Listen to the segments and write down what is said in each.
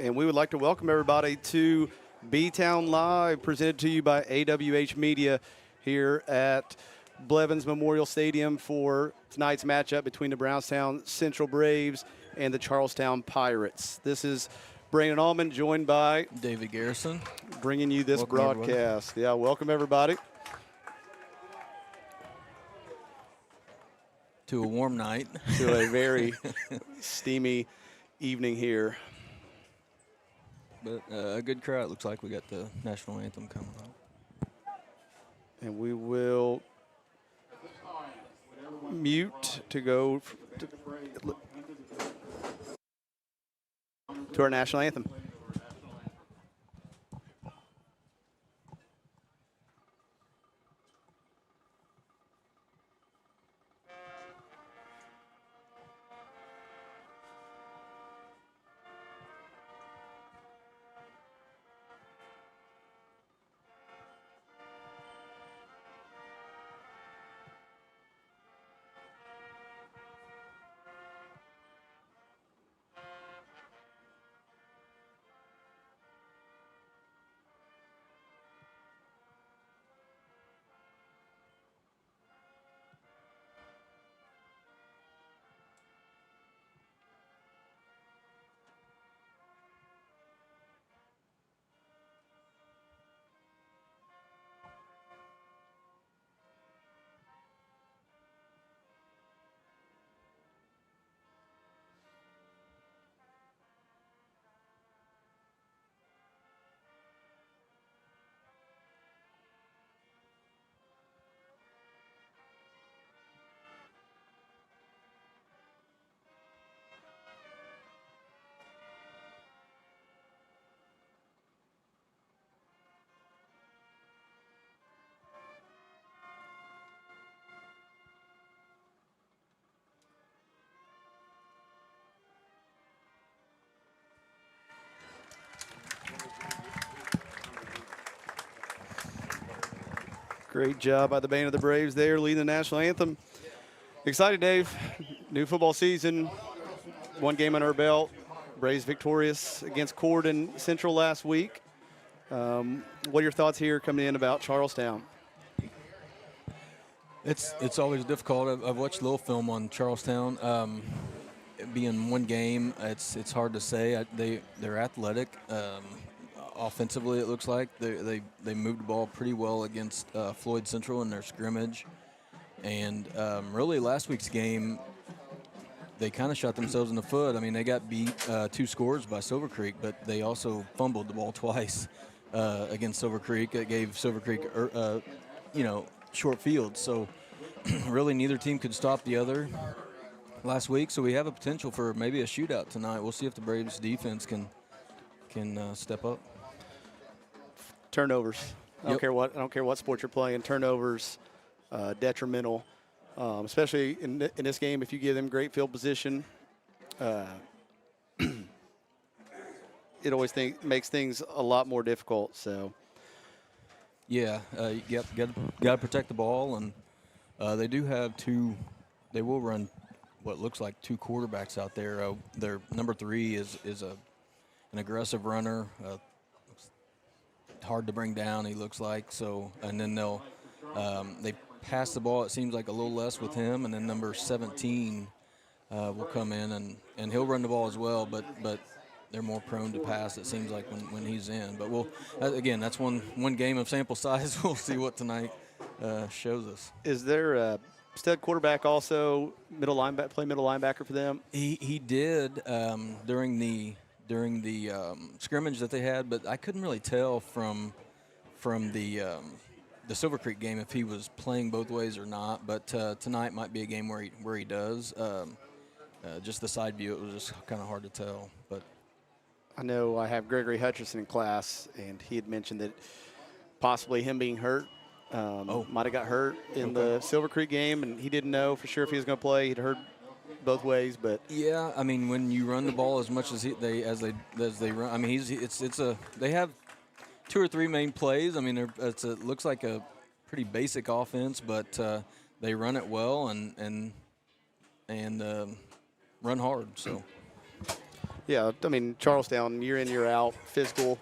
and we would like to welcome everybody to B-Town Live, presented to you by AWH Media here at Blevins Memorial Stadium for tonight's matchup between the Brownstown Central Braves and the Charlestown Pirates. This is Brandon Allman, joined by David Garrison, bringing you this broadcast. Everybody. Yeah, welcome everybody. To a warm night. To a very steamy evening here. But a good crowd. Looks like we got the national anthem coming up. And we will mute to go to our national anthem. Great job by the band of the Braves there, leading the national anthem. Excited, Dave. New football season, one game under our belt. Braves victorious against Corden Central last week. What are your thoughts here coming in about Charlestown? It's always difficult. I've watched a little film on Charlestown. Being one game, it's hard to say. They're athletic. Offensively, it looks like they moved the ball pretty well against Floyd Central in their scrimmage, and really last week's game, they kind of shot themselves in the foot. I mean, they got beat 2 scores by Silver Creek, but they also fumbled the ball twice against Silver Creek. It gave Silver Creek, short field. So really, neither team could stop the other last week. So we have a potential for maybe a shootout tonight. We'll see if the Braves defense can step up. Turnovers. I don't care what sport you're playing. Turnovers, detrimental, especially in this game. If you give them great field position, it always makes things a lot more difficult. So, yeah, got to protect the ball, and they do have 2. They will run what looks like 2 quarterbacks out there. Their number 3 is an aggressive runner. Hard to bring down, he looks like. So, and then they pass the ball, it seems like a little less with him, and then number 17 will come in and he'll run the ball as well, but they're more prone to pass, it seems like, when he's in. But again, that's one game of sample size. We'll see what tonight shows us. Is there a stud quarterback also middle linebacker for them? He did during the scrimmage that they had, but I couldn't really tell from the Silver Creek game if he was playing both ways or not. But tonight might be a game where he does. Just the side view, it was just kind of hard to tell. But I know I have Gregory Hutcherson in class, and he had mentioned that possibly him being hurt might have got hurt in the Silver Creek game, and he didn't know for sure if he was going to play. He'd heard both ways, but yeah, I mean, when you run the ball as much as they run, I mean, they have 2 or 3 main plays. I mean, it looks like a pretty basic offense, but they run it well and run hard. So Yeah, I mean, Charlestown, year in, year out, physical,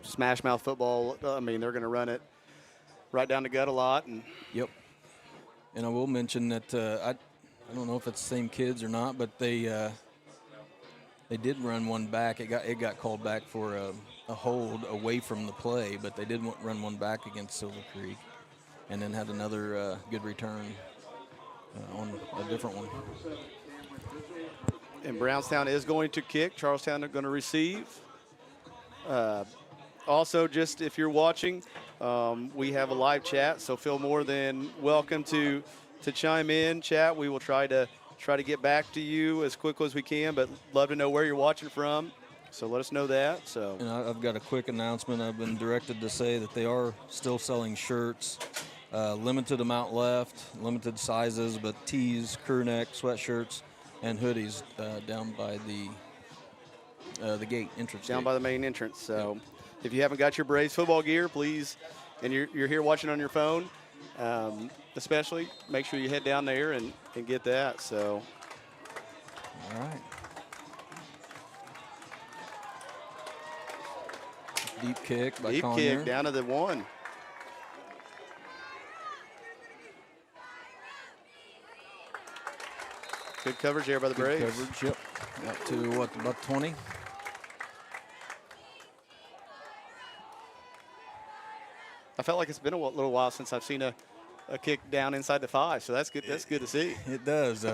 smash mouth football. I mean, they're going to run it right down the gut a lot. And Yep. And I will mention that I don't know if it's the same kids or not, but they did run one back. It got called back for a hold away from the play, but they did run one back against Silver Creek, and then had another good return on a different one. And Brownstown is going to kick. Charlestown are going to receive. Also, just if you're watching, we have a live chat, so feel more than welcome to chime in, chat. We will try to get back to you as quickly as we can, but love to know where you're watching from. So let us know that. So. And I've got a quick announcement. I've been directed to say that they are still selling shirts, limited amount left, limited sizes, but tees, crew neck, sweatshirts, and hoodies down by the gate entrance. Down gate. by the main entrance. So if you haven't got your Braves football gear, please, and you're here watching on your phone, especially, make sure you head down there and get that. So. All right. Deep kick by Deep Conyer. kick down to the 1. Good coverage there by the Good Braves. coverage, yep. Up to, what, about 20? I felt like it's been a little while since I've seen a kick down inside the 5, so that's good. That's good to see. It does.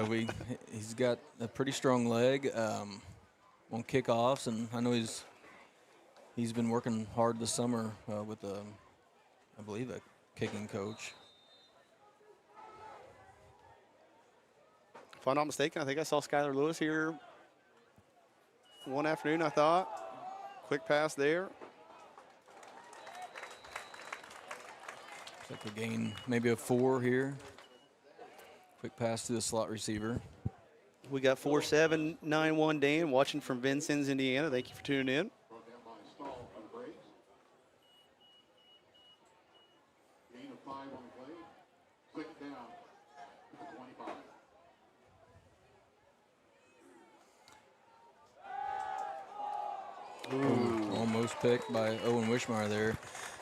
He's got a pretty strong leg on kickoffs, and I know he's been working hard this summer with I believe a kicking coach. If I'm not mistaken, I think I saw Skylar Lewis here one afternoon, I thought. Quick pass there. Looks like a gain, maybe a 4 here. Quick pass to the slot receiver. We got 4791 Dan watching from Vincennes, Indiana. Thank you for tuning in. Ooh, almost picked by Owen Wishmeyer there.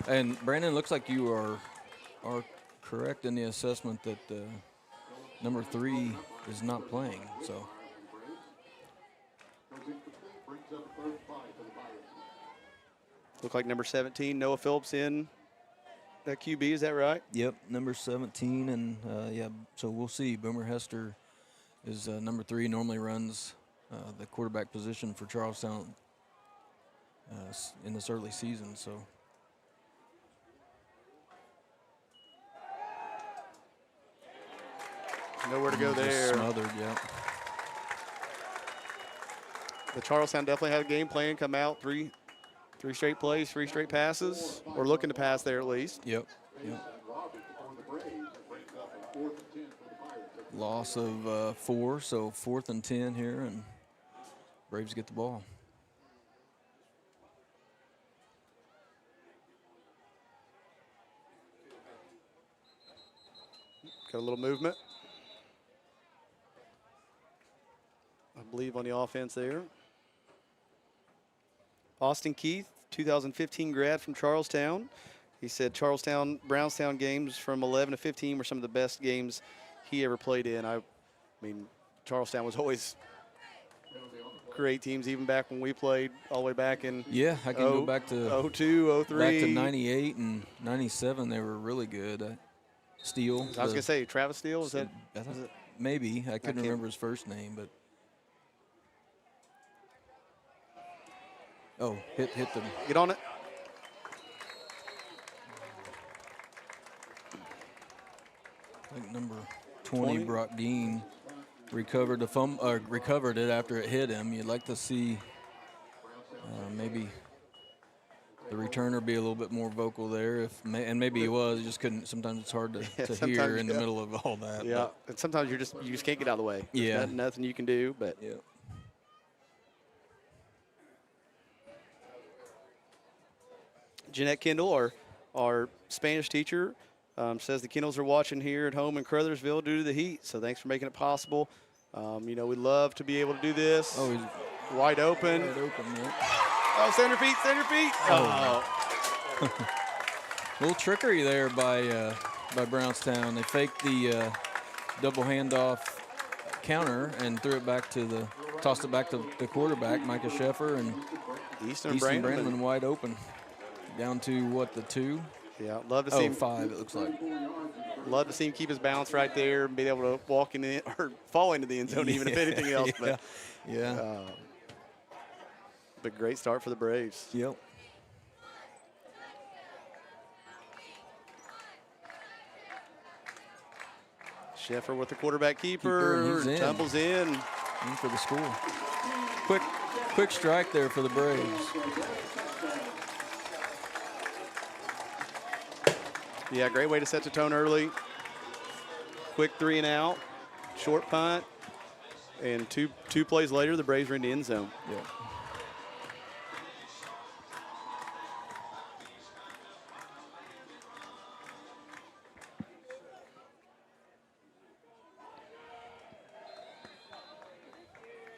And Brandon, looks like you are correct in the assessment that number 3 is not playing. So. Look like number 17, Noah Phillips in that QB. Is that right? Yep, number 17, and yeah. So we'll see. Boomer Hester is number 3. Normally runs the quarterback position for Charlestown in this early season. So. Nowhere to go there. Smothered, yeah. The Charlestown definitely had a game plan. Come out, three straight plays, 3 straight passes, or looking to pass there at least. Yep. Loss of 4, so 4th and 10 here, and Braves get the ball. Got a little movement, I believe, on the offense there. Austin Keith, 2015 grad from Charlestown. He said Brownstown games from 11 to 15 were some of the best games he ever played in. I mean, Charlestown was always great teams, even back when we played all the way back in. Yeah, I can go back to 02, 03. Back to 98 and 97. They were really good. Steele. I was going to say, Travis Steele, is that? Maybe. I couldn't remember his first name, but. Oh, hit them. Get on it. I think number 20, Brock Dean, recovered it after it hit him. You'd like to see maybe the returner be a little bit more vocal there, and maybe he was. He just couldn't. Sometimes it's hard to hear in the middle of all that. Yeah, and sometimes you just can't get out of the way. There's nothing you can do. But yeah. Jeanette Kendall, our Spanish teacher, says the Kendalls are watching here at home in Crothersville due to the heat. So thanks for making it possible. We love to be able to do this. Oh, Wide open. Wide open, yeah. Oh, center feet, center feet. Oh. Little trickery there by Brownstown. They faked the double handoff counter and threw it back to tossed it back to the quarterback, Micah Sheffer, and Easton Brandman wide open. Down to what, the 2? Yeah, love to see him. 5, it looks like. Love to see him keep his balance right there and be able to walk in the, or fall into the end zone, even if anything else. Yeah. But great start for the Braves. Yep. Sheffer with the quarterback keeper, and he's tumbles in for the score. Quick strike there for the Braves. Yeah, great way to set the tone early. Quick 3 and out, short punt, and two plays later, the Braves are in the end zone. Yeah.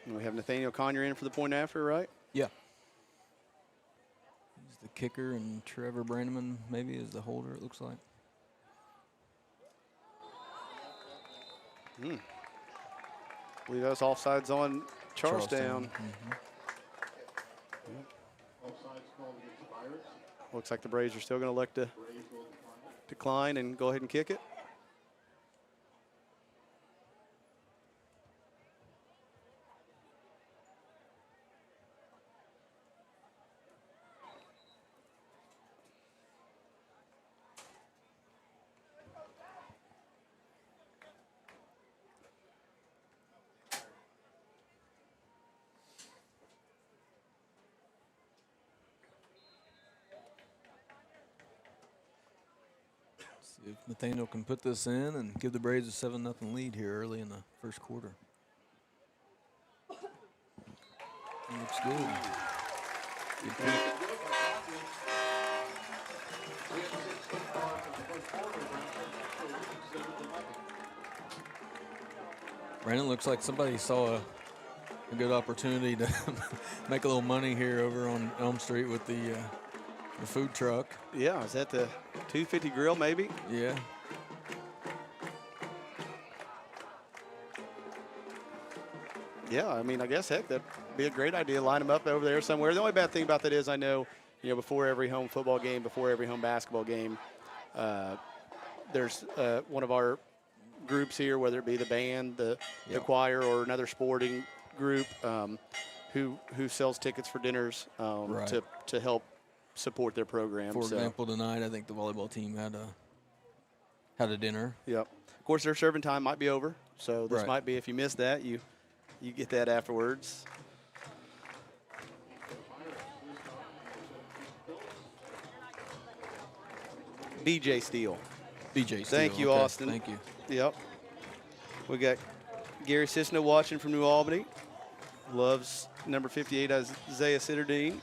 We have Nathaniel Conyer in for the point after, right? Yeah. He's the kicker, and Trevor Brandman maybe is the holder, it looks like. I believe that was offsides on Charlestown. Looks like the Braves are still going to elect to decline and go ahead and kick it. See if Nathaniel can put this in and give the Braves a 7-0 lead here early in the first quarter. Looks good. Good kick. Brandon, looks like somebody saw a good opportunity to make a little money here over on Elm Street with the food truck. Yeah, is that the 250 grill maybe? Yeah. Yeah, I mean, I guess, heck, that'd be a great idea. Line them up over there somewhere. The only bad thing about that is I know, before every home football game, before every home basketball game, there's one of our groups here, whether it be the band, the choir, or another sporting group who sells tickets for dinners Right. to help support their program. For example, tonight I think the volleyball team had a dinner. Yep. Of course, their serving time might be over, so this Right. might be, if you missed that, you get that afterwards. BJ Steele. BJ Steele. Thank you, okay. Austin. Thank you. Yep. We got Gary Cisno watching from New Albany. Loves number 58, Isaiah Sitterdine.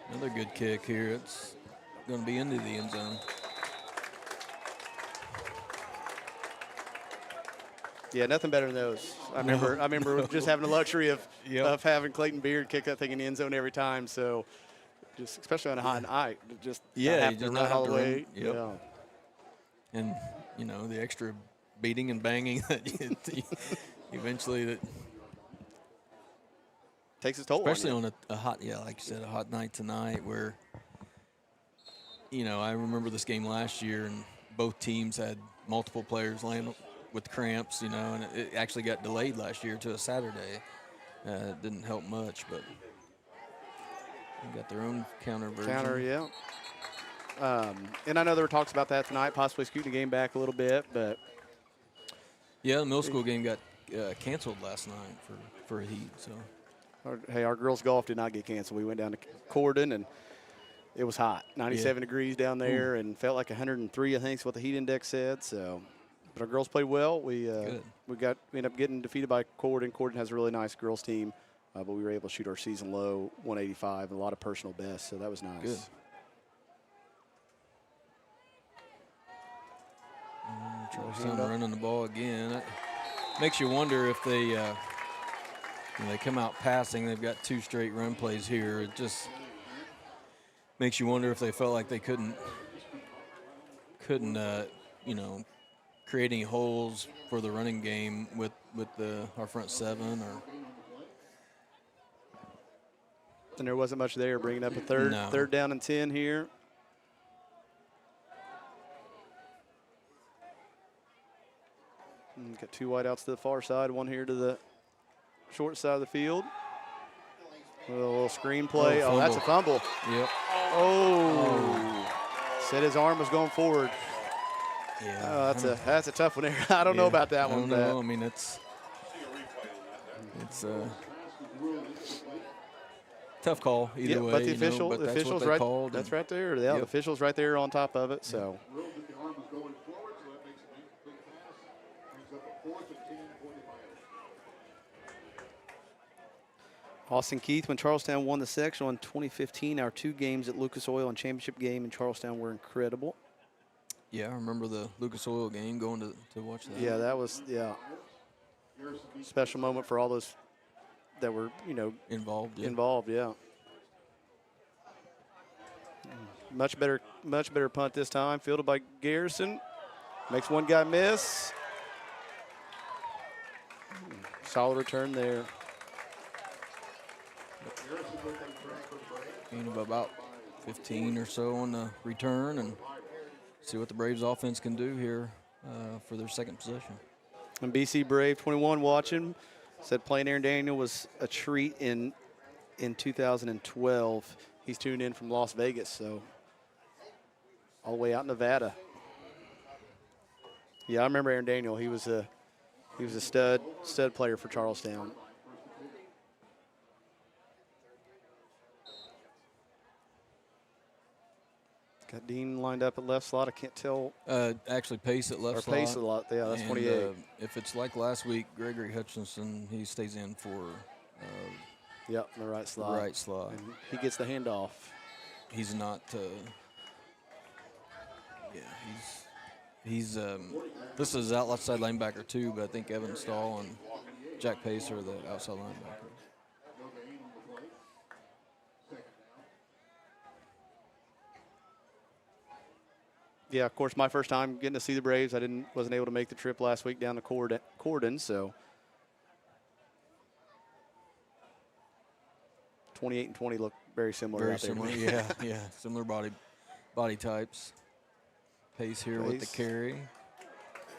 Another good kick here. It's going to be into the end zone. Yeah, nothing better than those. I remember just having the luxury of having Clayton Beard kick that thing in the end zone every time. So, just especially on a hot night, just not have to run all the way. Yep. Yeah. And the extra beating and banging that eventually that takes its toll. Especially on a hot, like you said, a hot night tonight where, I remember this game last year and both teams had multiple players laying with cramps, and it actually got delayed last year to a Saturday. It didn't help much, but they got their own counter version. Yeah. And I know there were talks about that tonight, possibly scooting the game back a little bit, but. Yeah, the middle school game got canceled last night for a heat, so. Hey, our girls' golf did not get canceled. We went down to Corden, and it was hot, 97 degrees down there, and felt like 103, I think is what the heat index said. So, but our girls played well. We ended up getting defeated by Corden. Corden has a really nice girls team, but we were able to shoot our season low, 185, and a lot of personal bests. So that was nice. Good. Charlestown running the ball again. That makes you wonder if they When they come out passing, they've got 2 straight run plays here. It just makes you wonder if they felt like they couldn't you know, create any holes for the running game with our front 7 or. And there wasn't much there, bringing up a third down and 10 here. And got 2 wideouts to the far side, 1 here to the short side of the field. A little screen play. Oh, that's a fumble. Yep. Oh. Said his arm was going forward. Yeah. That's a tough one there. I don't know about that one. I don't know. I mean, it's tough call either way. But the official's right. Called, that's right there. Yeah, the official's right there on top of it. So. Austin Keith, when Charlestown won the sectional in 2015, our 2 games at Lucas Oil and championship game in Charlestown were incredible. Yeah, I remember the Lucas Oil game, going to watch that. Yeah, that was special moment for all those that were, involved. Yeah. Much better punt this time. Fielded by Garrison. Makes one guy miss. Solid return there. Gain of about 15 or so on the return, and see what the Braves offense can do here for their second possession. And BC Brave 21 watching said playing Aaron Daniel was a treat in 2012. He's tuned in from Las Vegas, so all the way out in Nevada. Yeah, I remember Aaron Daniel. He was a stud player for Charlestown. Got Dean lined up at left slot. I can't tell. Actually, Pace at left slot. Pace a lot. Yeah, that's 28. If it's like last week, Gregory Hutchinson, he stays in for. Yep, the right slot. The right slot. And he gets the handoff. He's not. He's. This is outside linebacker too, but I think Evan Stahl and Jack Pace are the outside linebackers. Yeah, of course, my first time getting to see the Braves. I wasn't able to make the trip last week down to Corden, so 28 and 20 look very similar. Very similar, yeah, similar body types. Pace here with the carry.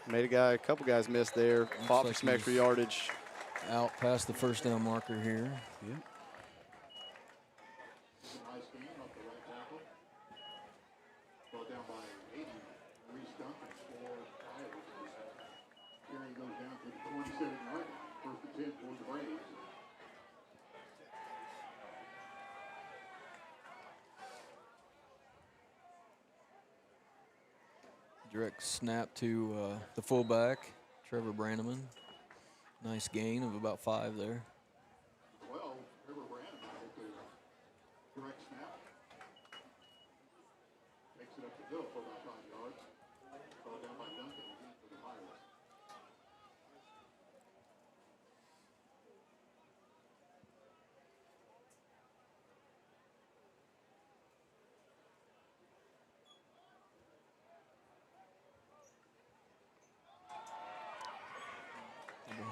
Made a couple guys miss there. Fought for some extra yardage. Out past the first down marker here. Yeah. Direct snap to the fullback, Trevor Brandeman. Nice gain of about 5 there. Well, Trevor Brandeman with the direct snap. Makes it up the hill for about 5 yards. Brought down by Duncan for the Pirates.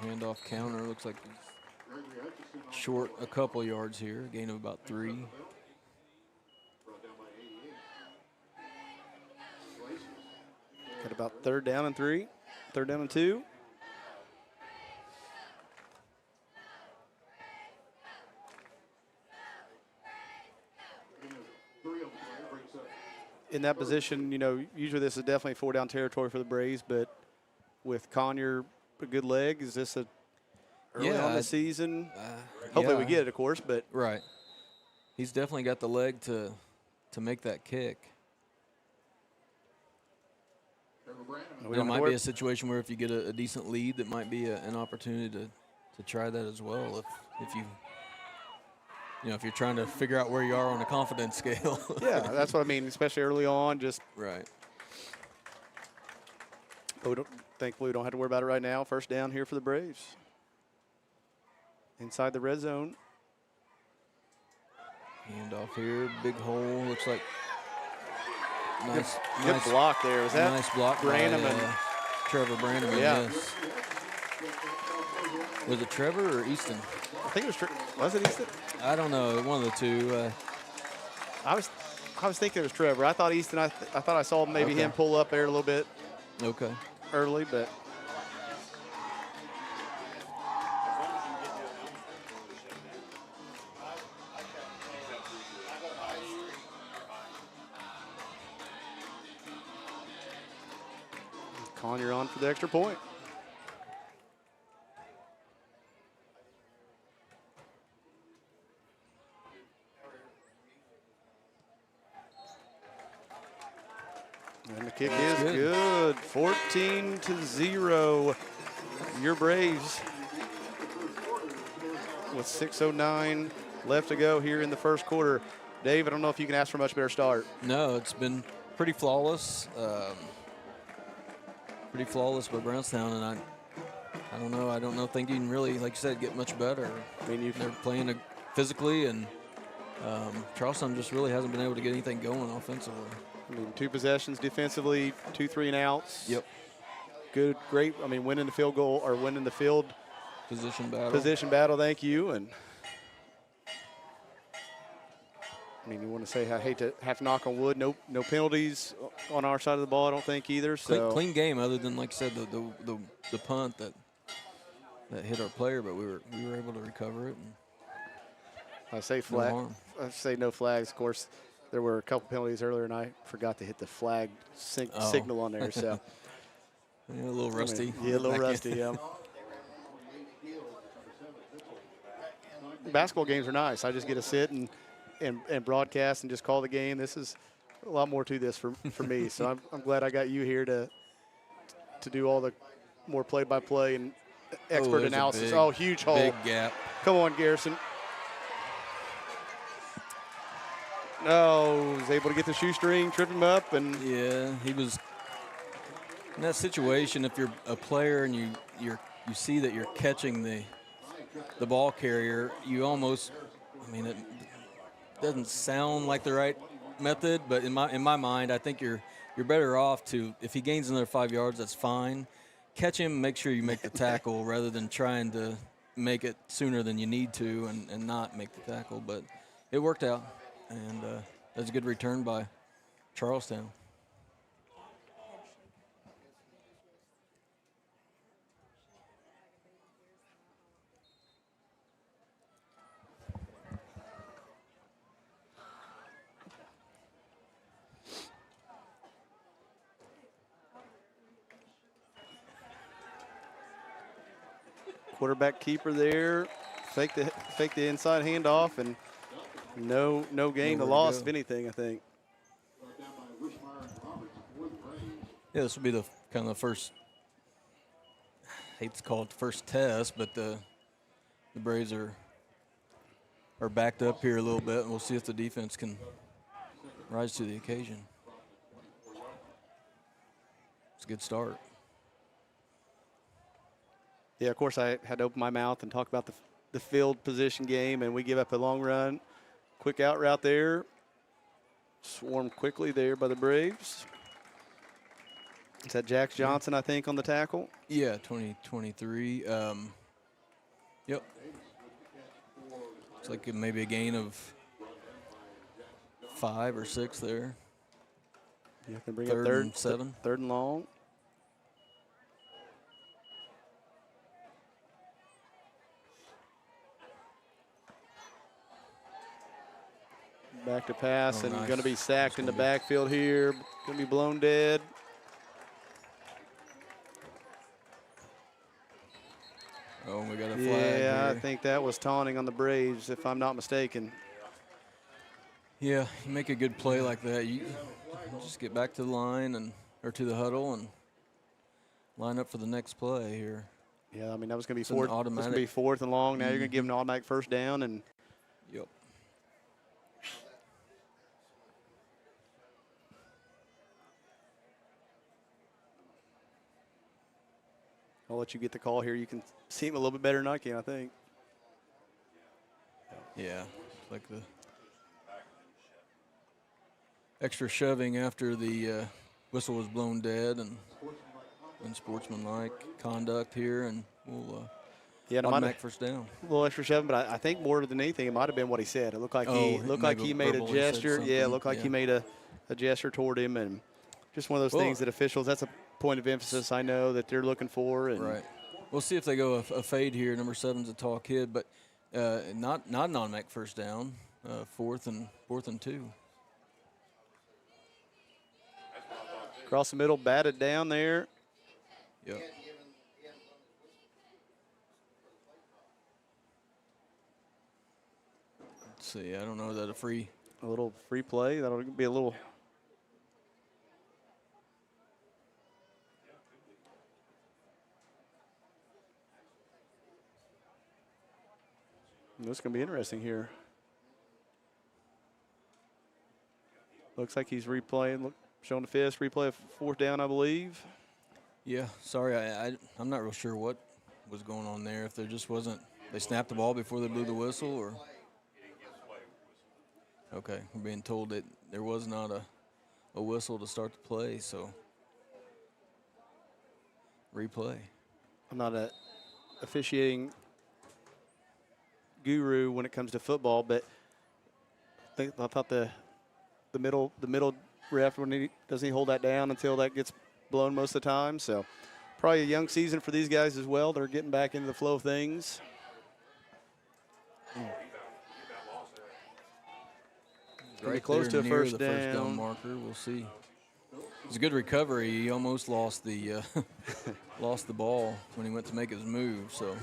Handoff counter, looks like short a couple yards here, gain of about 3. Got about 3rd down and 3, 3rd down and 2. In that position, usually this is definitely 4-down territory for the Braves, but with Conyer a good leg, is this early on the season? Hopefully we get it, of course, but right. He's definitely got the leg to make that kick. It might be a situation where if you get a decent lead, that might be an opportunity to try that as well. If you're trying to figure out where you are on a confidence scale. Yeah, that's what I mean, especially early on. Just right. Thankfully, we don't have to worry about it right now. 1st down here for the Braves. inside the red zone. Hand off here, big hole. Looks like nice, Good nice block there. Was that nice block Branham by and Trevor Branham? Yeah. Yes. Was it Trevor or Easton? I think it was it Easton? I don't know. One of the two. I was thinking it was Trevor. I thought Easton. I thought I saw maybe Okay. him pull up there a little bit Okay. early, but Conyer on for the extra point. And the kick is good. 14-0. Your Braves with 6:09 left to go here in the first quarter. Dave, I don't know if you can ask for a much better start. No, it's been pretty flawless. Pretty flawless by Brownstown, and I don't know. I don't think you can really, like you said, get much better. I mean, they're playing physically, and Charlestown just really hasn't been able to get anything going offensively. I mean, 2 possessions defensively, 2 3-and-outs. Yep. Good, great. I mean, winning the field goal or winning the field Position battle. position battle. Thank you. And I mean, you want to say I hate to have to knock on wood. No penalties on our side of the ball. I don't think either. So Clean game, other than, like I said, the punt that hit our player, but we were able to recover it. And I say no flag. harm. I say no flags. Of course, there were a couple penalties earlier, and I forgot to hit the flag signal on there. So Yeah, a little rusty. yeah, a little Back in. rusty. Yeah. Basketball games are nice. I just get to sit and broadcast and just call the game. This is a lot more to this for me. So I'm glad I got you here to do all the more play-by-play and expert there's a analysis. big- Huge hole. Big gap. Come on, Garrison. No, was able to get the shoestring, trip him up, and Yeah, he was in that situation. If you're a player and you see that you're catching the ball carrier, you almost, I mean, it doesn't sound like the right method, but in my mind, I think you're better off to, if he gains another 5 yards, that's fine. Catch him, make sure you make the tackle rather than trying to make it sooner than you need to and not make the tackle. But it worked out, and that's a good return by Charlestown. quarterback keeper there. Fake the inside handoff, and no gain, the loss of anything, I think. Yeah, this will be the kind of the first, I hate to call it the first test, but the Braves are backed up here a little bit, and we'll see if the defense can rise to the occasion. It's a good start. Yeah, of course, I had to open my mouth and talk about the field position game, and we give up a long run. Quick out route there. Swarmed quickly there by the Braves. Is that Jax Johnson, I think, on the tackle? Yeah, 2023. Yep. Looks like maybe a gain of 5 or 6 there. Yeah, can bring Third up and 7. Third and long. Back to pass, and nice. going to be sacked in the backfield here. Going to be blown dead. Oh, we got a flag Yeah, I here. think that was taunting on the Braves, if I'm not mistaken. Yeah, you make a good play like that, you just get back to the line or to the huddle and line up for the next play here. Yeah, I mean, that was going to be It's an fourth. That's going to be automatic. fourth and long. Now you're going to give them an automatic first down, and Yep. I'll let you get the call here. You can see him a little bit better than I can, I think. Yeah, like the extra shoving after the whistle was blown dead, and unsportsmanlike conduct here, and we'll Yeah, automatic first down. a little extra shoving, but I think more than anything, it might have been what he said. It looked like he made a gesture. Yeah, it looked like he made a gesture toward him, and just one of those things that officials, that's a point of emphasis I know that they're looking for. And right. We'll see if they go a fade here. Number 7's a tall kid, but not an automatic first down. Fourth and 2. Across the middle, batted down there. Yep. Let's see. I don't know that a little free play. That'll be a little. This is going to be interesting here. Looks like he's replaying, showing the fist, replay of 4th down, I believe. Yeah, sorry, I'm not real sure what was going on there. If there just wasn't, they snapped the ball before they blew the whistle, or. Okay, we're being told that there was not a whistle to start the play, so replay. I'm not a officiating guru when it comes to football, but I thought the middle ref, doesn't he hold that down until that gets blown most of the time? So probably a young season for these guys as well. They're getting back into the flow of things. Right close to a near first the down. First down marker. We'll see. It's a good recovery. He almost lost the lost the ball when he went to make his move. So.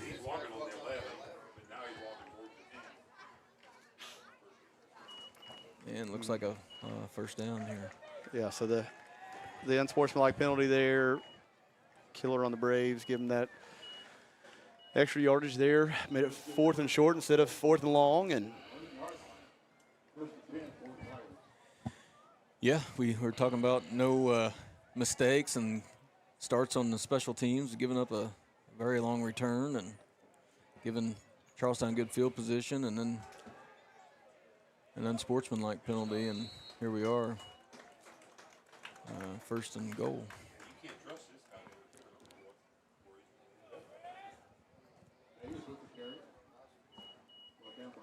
And looks like a first down here. Yeah. So the unsportsmanlike penalty there. Killer on the Braves, give them that extra yardage there. Made it 4th and short instead of 4th and long, and. Yeah, we were talking about no mistakes and starts on the special teams, giving up a very long return and giving Charlestown good field position, and then an unsportsmanlike penalty, and here we are, 1st and goal.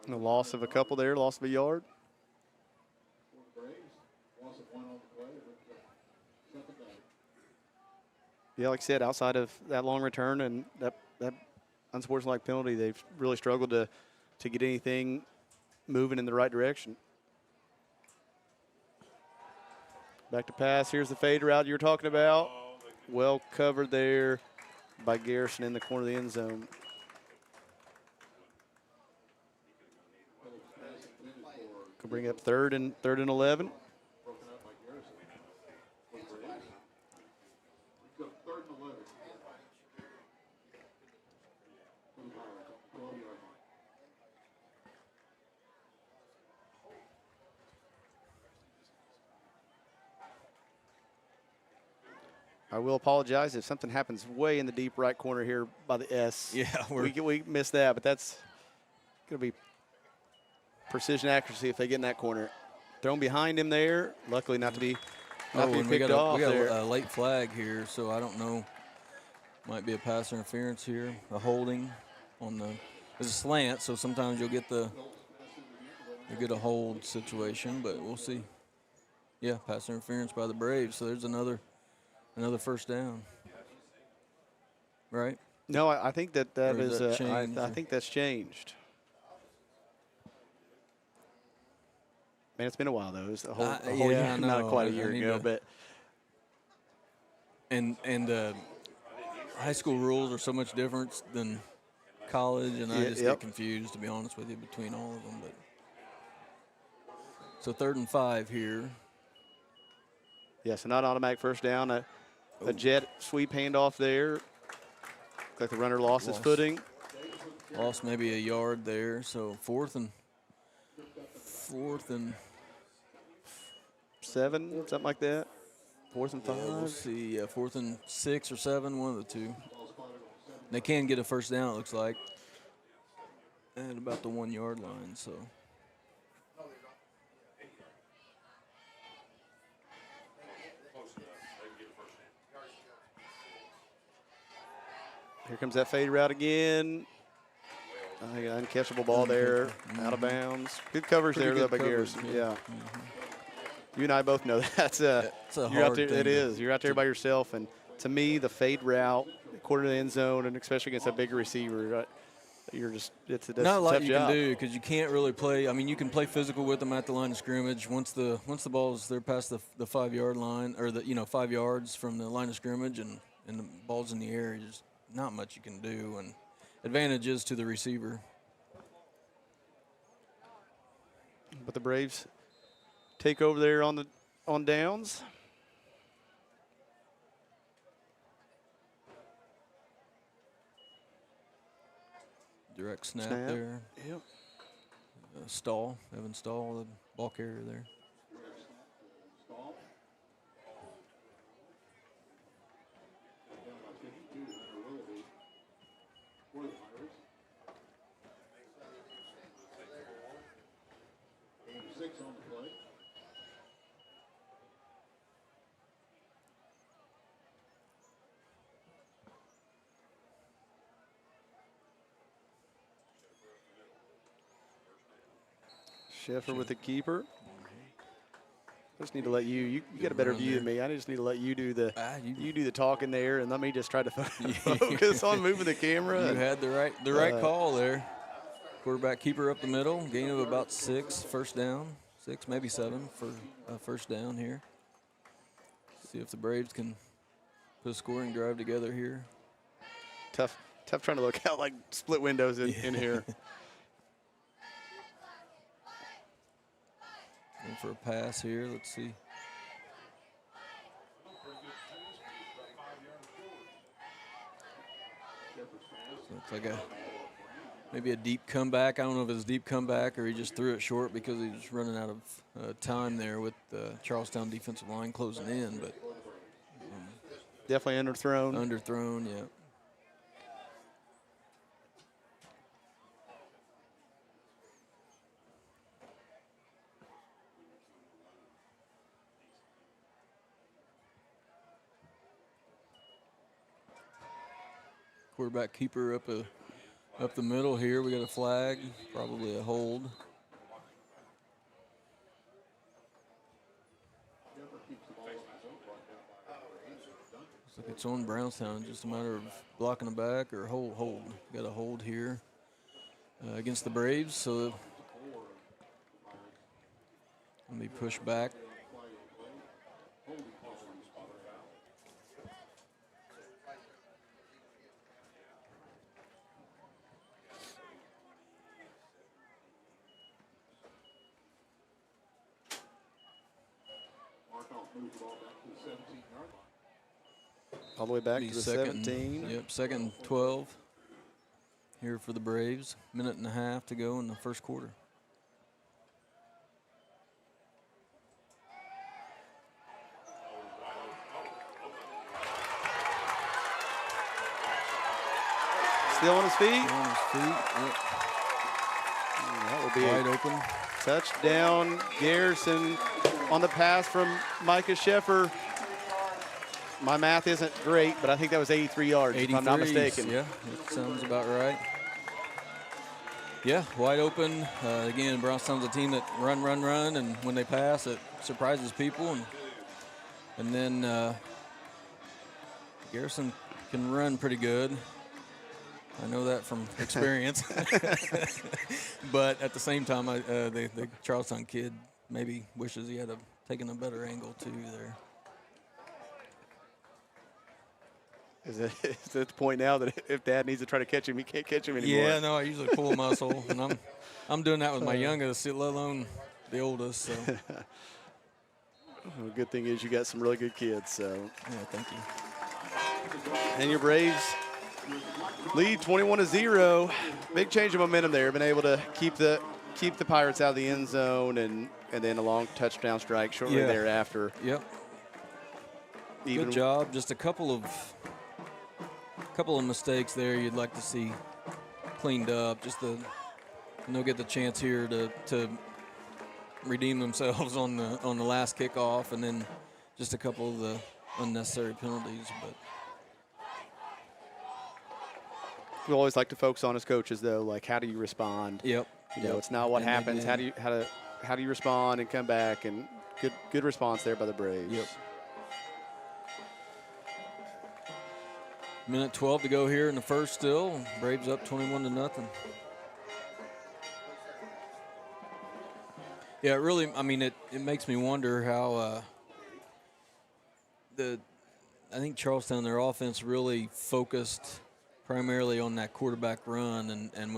The loss of a couple there, loss of a yard. Yeah, like I said, outside of that long return and that unsportsmanlike penalty, they've really struggled to get anything moving in the right direction. Back to pass. Here's the fade route you were talking about. Well covered there by Garrison in the corner of the end zone. Could bring up 3rd and 11. I will apologize if something happens way in the deep right corner here by the S. Yeah, we missed that, but that's going to be precision accuracy if they get in that corner. Thrown behind him there. Luckily not to be picked off there. We got a late flag here, so I don't know. Might be a pass interference here, a holding on the. There's a slant, so sometimes you'll get a hold situation, but we'll see. Yeah, pass interference by the Braves. So there's another first down. Right? No, I think that is. I think that's changed. Man, it's been a while though. It was a whole year, not quite a year ago, but. And high school rules are so much different than college, and I just get confused, to be honest with you, between all of them. But so 3rd and 5 here. Yeah, so not automatic first down. A jet sweep handoff there. Looks like the runner lost his footing. Lost maybe a yard there. So 4th and 7, something like that. 4th and 5. We'll see. 4th and 6 or 7, one of the two. They can get a first down, it looks like. at about the 1 yard line. So Here comes that fade route again. Uncatchable ball there, out of bounds. Good coverage Pretty there, though, by coverage, Garrison. yeah. You and I both know that's it's a you're out hard there. thing It is. You're out there by yourself, and to me, the fade route, quarter to the end zone, and especially against a bigger receiver, you're just it's a not a lot tough you job. can do because you can't really play. I mean, you can play physical with them at the line of scrimmage. Once the ball's they're past the 5 yard line or the 5 yards from the line of scrimmage and the ball's in the air, there's not much you can do. And advantages to the receiver. But the Braves take over there on downs. Direct snap there. Yep. Evan Stahl, the ball carrier there. Down by 52, and it will be for the Pirates. And 6 on the play. Sheffer with the keeper. I just need to let you got a better view than me. I just need to let you do the you do the talking there, and let me just try to focus on moving the camera. You had the right call there. Quarterback keeper up the middle, gain of about 6, first down, 6 maybe 7 for a first down here. See if the Braves can put a scoring drive together here. Tough trying to look out like split windows in here. And for a pass here, let's see. So looks like maybe a deep comeback. I don't know if it's a deep comeback or he just threw it short because he was running out of time there with the Charlestown defensive line closing in. But Definitely underthrown. Underthrown, yeah. Quarterback keeper up the middle here. We got a flag, probably a hold. Looks like it's on Brownstown. Just a matter of blocking the back or hold. Got a hold here against the Braves. So let me push back. All the way back to the 17. Yep, second and 12 here for the Braves. Minute and a half to go in the first quarter. Still on his feet. Yep. That will be Wide open. touchdown. Garrison on the pass from Micah Sheffer. My math isn't great, but I think that was 83 yards, if I'm not mistaken. Yeah, that sounds about right. Yeah, wide open. Again, Brownstown's a team that run, and when they pass, it surprises people. And then Garrison can run pretty good. I know that from experience. But at the same time, the Charlestown kid maybe wishes he had taken a better angle too there. Is it at the point now that if Dad needs to try to catch him, he can't catch him anymore? Yeah, no, I usually pull a muscle, and I'm doing that with my youngest, let alone the oldest. So. Well, good thing is you got some really good kids. So. Yeah, thank you. And your Braves lead 21-0. Big change of momentum there. Been able to keep the Pirates out of the end zone, and then a long touchdown strike shortly thereafter. Yep. Good job. Just a couple of mistakes there you'd like to see cleaned up. Just the they'll get the chance here to redeem themselves on the last kickoff, and then just a couple of the unnecessary penalties. But we always like to focus on as coaches, though, like how do you respond? yep, You know, it's not what And they happens. did. How do you respond and come back? And good response there by the Braves. Yep. Minute 12 to go here in the first still. Braves up 21-0. Yeah, it really, I mean, it makes me wonder how I think Charlestown, their offense really focused primarily on that quarterback run, and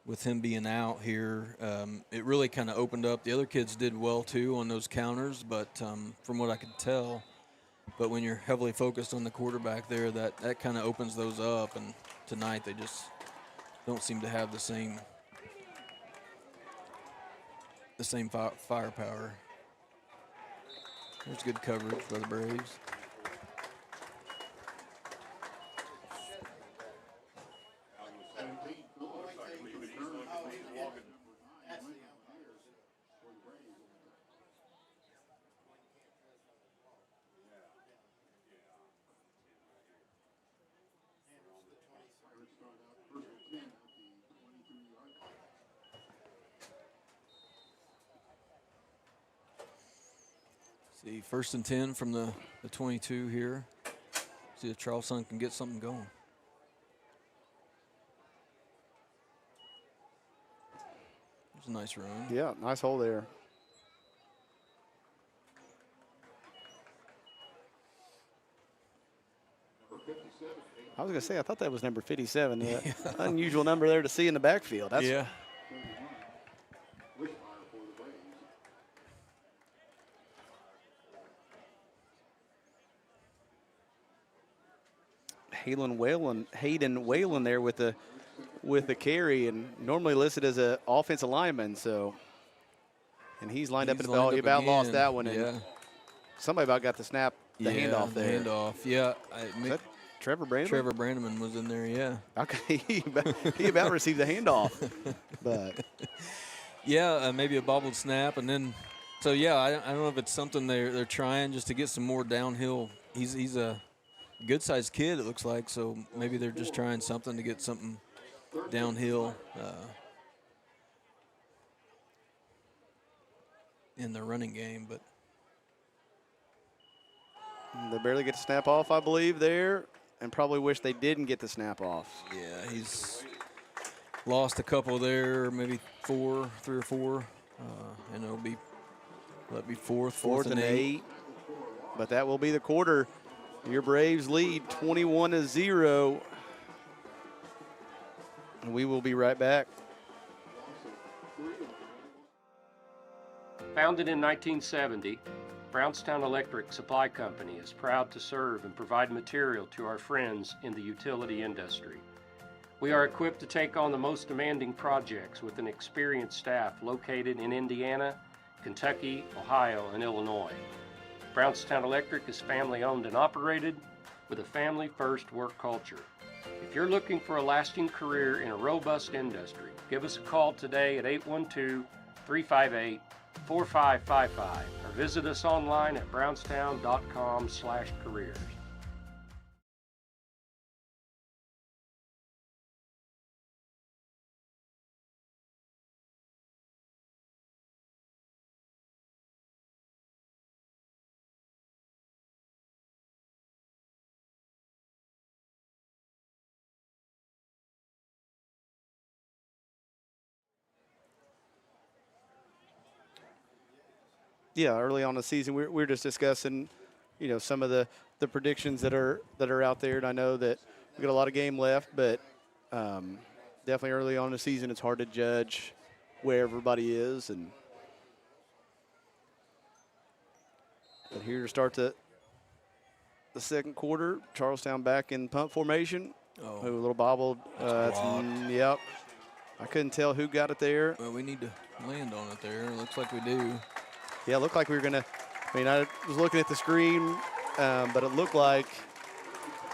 with him being out here, it really kind of opened up. The other kids did well too on those counters, but from what I could tell, but when you're heavily focused on the quarterback there, that kind of opens those up. And tonight they just don't seem to have the same firepower. There's good coverage by the Braves. See, 1st and 10 from the 22 here. See if Charlestown can get something going. There's a nice run. Yeah, nice hole there. I was going to say, I thought that was number 57. Yeah. Unusual number there to see in the backfield. That's Yeah. Hayden Whalen there with the carry, and normally listed as an offensive lineman. So, and he's lined up in the ball. He about lost that one, Yeah. and somebody about got the snap, the handoff there. The handoff, yeah. Is that Trevor Brandon? Trevor Brandeman was in there, yeah. Okay, he about received the handoff, but yeah, maybe a bobbled snap, and then so yeah, I don't know if it's something they're trying just to get some more downhill. He's a good-sized kid, it looks like, so maybe they're just trying something to get something downhill in the running game, but they barely get the snap off, I believe, there, and probably wish they didn't get the snap off. yeah, he's lost a couple there, maybe 3 or 4, and it'll be fourth and 8. But that will be the quarter. Your Braves lead 21-0. And we will be right back. Founded in 1970, Brownstown Electric Supply Company is proud to serve and provide material to our friends in the utility industry. We are equipped to take on the most demanding projects with an experienced staff located in Indiana, Kentucky, Ohio, and Illinois. Brownstown Electric is family-owned and operated with a family-first work culture. If you're looking for a lasting career in a robust industry, give us a call today at 812-358-4555 or visit us online at brownstown.com/careers. Yeah, early on in the season, we're just discussing, you know, some of the predictions that are out there. And I know that we got a lot of game left, but definitely early on in the season, it's hard to judge where everybody is. But here to start the second quarter, Charlestown back in punt formation. Oh, A little bobbled. Yep. I couldn't tell who got it there. well, we need to land on it there. It looks like we do. Yeah, it looked like we were going to – I mean, I was looking at the screen, but it looked like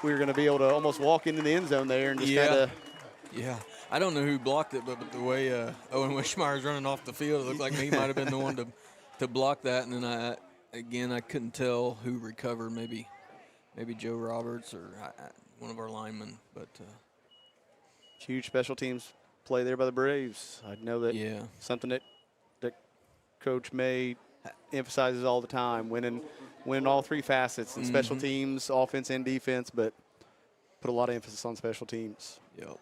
we were going to be able to almost walk into the end zone there and just kind of – Yeah, I don't know who blocked it, but the way Owen Wishmeyer's running off the field, it looked like he might have been the one to block that. And then I couldn't tell who recovered. Maybe Joe Roberts or one of our linemen. But huge special teams play there by the Braves. I know that. yeah, Something that Coach May emphasizes all the time, winning all three facets in special teams, offense and defense, but put a lot of emphasis on special teams. yep.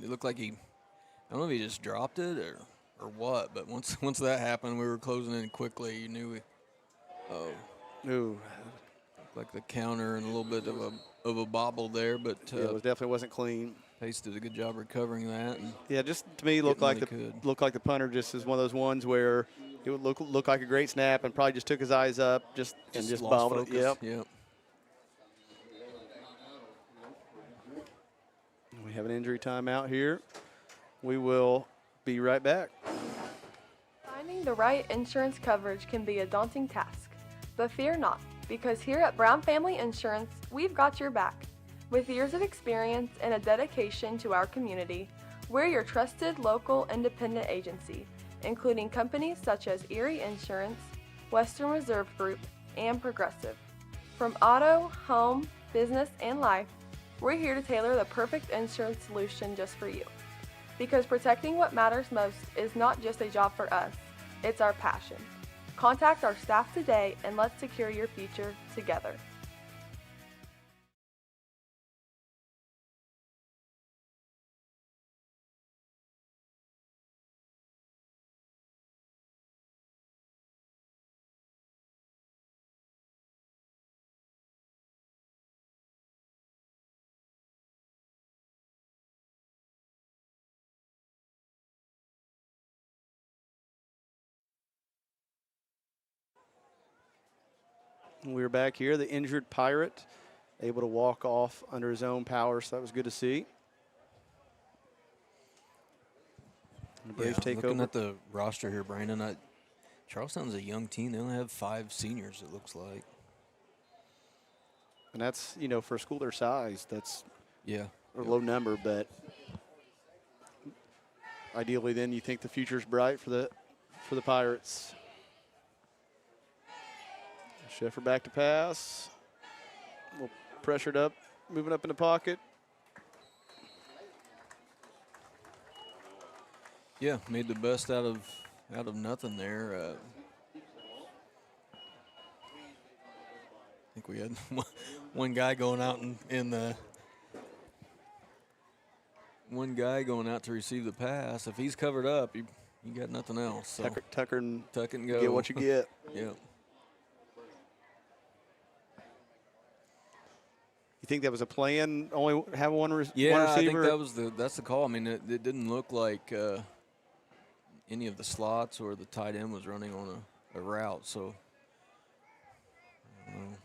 It looked like I don't know if he just dropped it or what, but once that happened, we were closing in quickly. You knew Ooh. like the counter and a little bit of a bobble there, but Yeah, it definitely wasn't clean. Pace did a good job recovering that. And Yeah, just to me looked like Getting the punter just is one of those ones where it would look like a great snap and probably just took his eyes up and just lost bobbled it. focus. Yep. We have an injury timeout here. We will be right back. Finding the right insurance coverage can be a daunting task, but fear not, because here at Brown Family Insurance, we've got your back. With years of experience and a dedication to our community, we're your trusted local independent agency, including companies such as Erie Insurance, Western Reserve Group, and Progressive. From auto, home, business, and life, we're here to tailor the perfect insurance solution just for you. Because protecting what matters most is not just a job for us, it's our passion. Contact our staff today and let's secure your future together. We're back here. The injured Pirate able to walk off under his own power, so that was good to see. And the Braves take looking over. at the roster here, Brandon, Charlestown's a young team. They only have 5 seniors, it looks like. And that's, for a school their size, that's Yeah. a low number, but ideally then you think the future's bright for the Pirates. Sheffer back to pass. A little pressured up, moving up in the pocket. Yeah, made the best out of nothing there. I think we had one guy going out going out to receive the pass. If he's covered up, you got nothing else. So Tucker and tuck it and go. get what you get. Yeah. You think that was a plan? Only have one receiver? Yeah, I think that's the call. I mean, it didn't look like any of the slots or the tight end was running on a route. So, I don't know.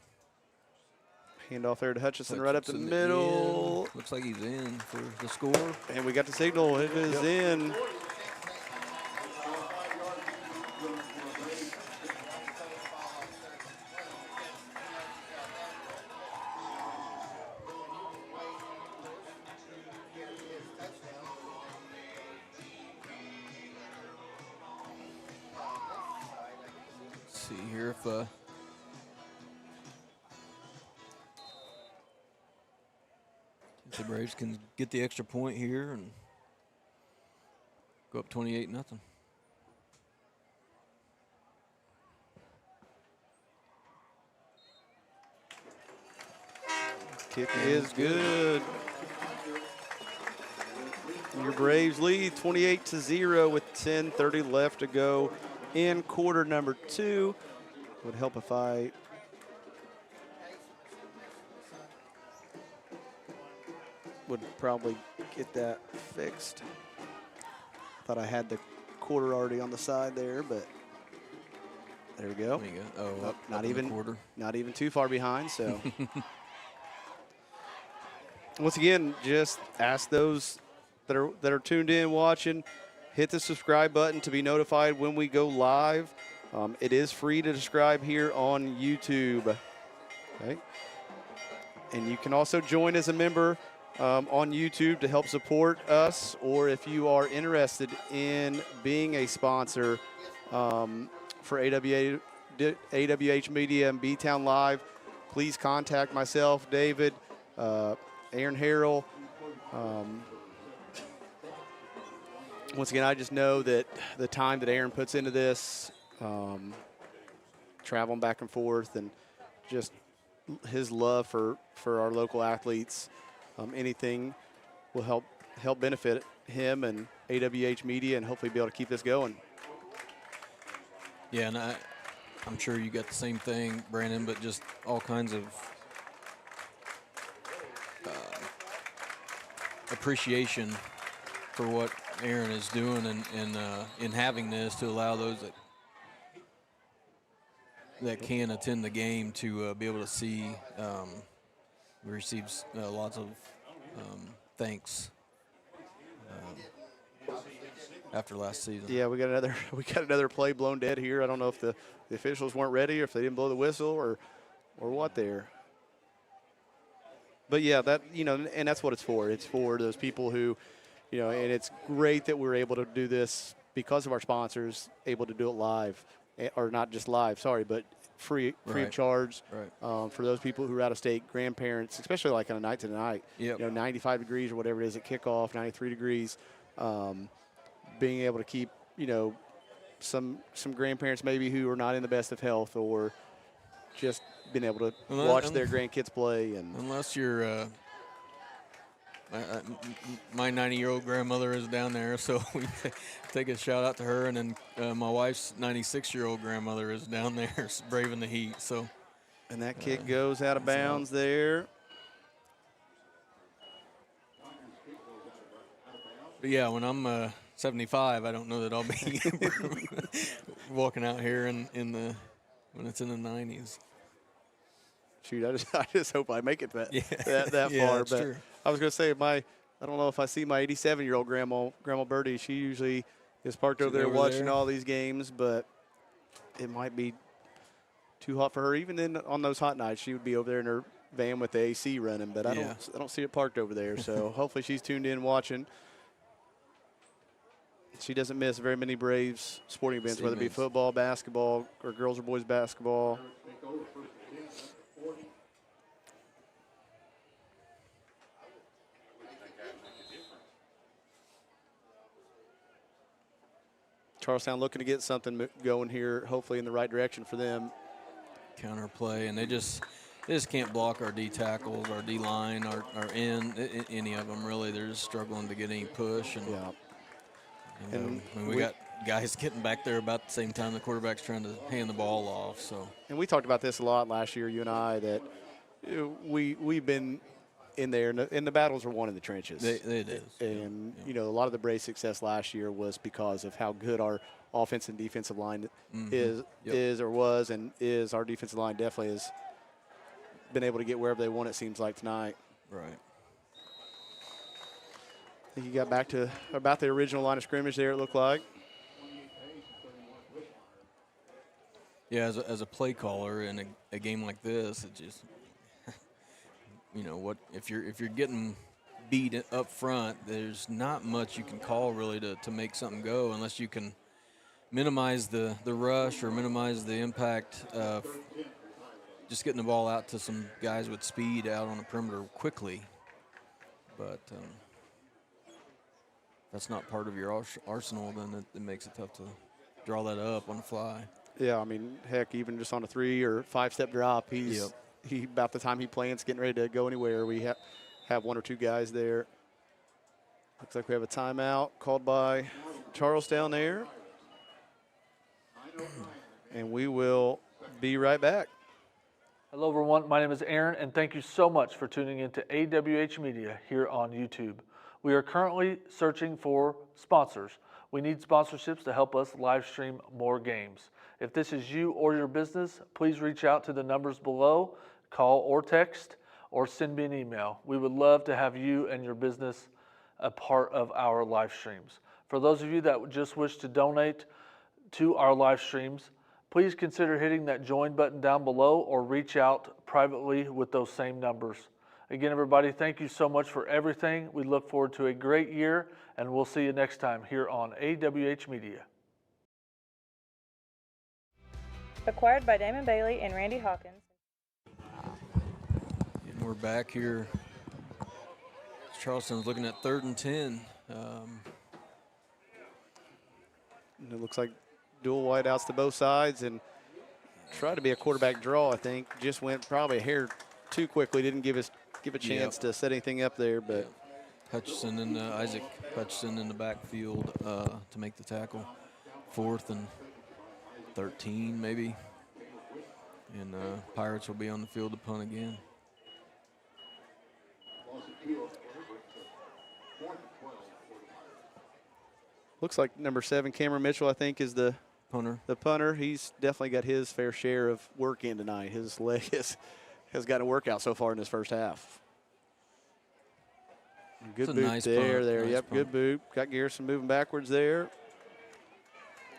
Handoff there to Hutchison right up the middle. Looks like he's in for the score. And we got the signal. It is in. See here if the Braves can get the extra point here and go up 28-0. Kick is good. Your Braves lead 28-0 with 10:30 left to go in quarter number 2. Would help if I would probably get that fixed. Thought I had the quarter already on the side there, but there we go. There you go. Oh, Not up in the even quarter. Not even too far behind. So once again, just ask those that are tuned in watching, hit the subscribe button to be notified when we go live. It is free to subscribe here on YouTube. Okay. And you can also join as a member on YouTube to help support us, or if you are interested in being a sponsor for AWH Media and B-Town Live, please contact myself, David, Aaron Harrell. Once again, I just know that the time that Aaron puts into this, traveling back and forth, and just his love for our local athletes, anything will help benefit him and AWH Media, and hopefully be able to keep this going. Yeah, and I'm sure you got the same thing, Brandon, but just all kinds of appreciation for what Aaron is doing and in having this to allow those that can attend the game to be able to see. We received lots of thanks after last season. Yeah, we got another play blown dead here. I don't know if the officials weren't ready, or if they didn't blow the whistle, or what there. But yeah, that, and that's what it's for. It's for those people who, and it's great that we're able to do this because of our sponsors, able to do it live, or not just live, sorry, but free of charge. Right. For those people who are out of state, grandparents, especially like on a night to night, Yep. 95 degrees or whatever it is at kickoff, 93 degrees, being able to keep, some grandparents maybe who are not in the best of health, or just being able to watch their grandkids play. And unless you're my 90-year-old grandmother is down there, so we take a shout out to her, and then my wife's 96-year-old grandmother is down there braving the heat. So, and that kick goes out of bounds there. But yeah, when I'm 75, I don't know that I'll be walking out here when it's in the 90s. Shoot, I just hope I make it that Yeah, far. that's But true. I was going to say, I don't know if I see my 87-year-old grandma Birdie. She usually is parked over there watching all these games, but it might be too hot for her. Even then, on those hot nights, she would be over there in her van with the AC running. But I don't see it parked over there. So hopefully she's tuned in watching. She doesn't miss very many Braves sporting events, whether it be football, basketball, or girls or boys basketball. Charlestown looking to get something going here, hopefully in the right direction for them. Counter play, and they just can't block our D tackles, our D line, our any of them really. They're just struggling to get any push. And we got guys getting back there about the same time the quarterback's trying to hand the ball off. So. And we talked about this a lot last year, you and I, that we've been in there, and the battles are won in the trenches. It is. And, a lot of the Braves' success last year was because of how good our offensive and defensive line is or was and is. Our defensive line definitely has been able to get wherever they want, it seems like, tonight. Right. I think he got back to about the original line of scrimmage there, it looked like. Yeah, as a play caller in a game like this, it just – what if you're getting beat up front, there's not much you can call really to make something go unless you can minimize the rush or minimize the impact of just getting the ball out to some guys with speed out on the perimeter quickly. But that's not part of your arsenal, then it makes it tough to draw that up on the fly. Yeah, I mean, heck, even just on a 3 or 5 step drop, he about the time he plans, getting ready to go anywhere. We have 1 or 2 guys there. Looks like we have a timeout called by Charlestown there. And we will be right back. Hello, everyone. My name is Aaron, and thank you so much for tuning in to AWH Media here on YouTube. We are currently searching for sponsors. We need sponsorships to help us live stream more games. If this is you or your business, please reach out to the numbers below, call or text, or send me an email. We would love to have you and your business a part of our live streams. For those of you that just wish to donate to our live streams, please consider hitting that join button down below or reach out privately with those same numbers. Again, everybody, thank you so much for everything. We look forward to a great year, and we'll see you next time here on AWH Media. Acquired by Damon Bailey and Randy Hawkins. And we're back here. Charleston's looking at 3rd and 10. And it looks like dual wideouts to both sides and tried to be a quarterback draw, I think. Just went probably a hair too quickly. Didn't give a chance to set anything up there. But Hutchison and Isaac Hutchison in the backfield to make the tackle. 4th and 13 maybe. And Pirates will be on the field to punt again. looks like number 7, Cameron Mitchell, I think, is the punter. He's definitely got his fair share of work in tonight. His leg has got a workout so far in this first half. Good boot nice there. punt. Nice Yep, punt. good boot. Got Garrison moving backwards there.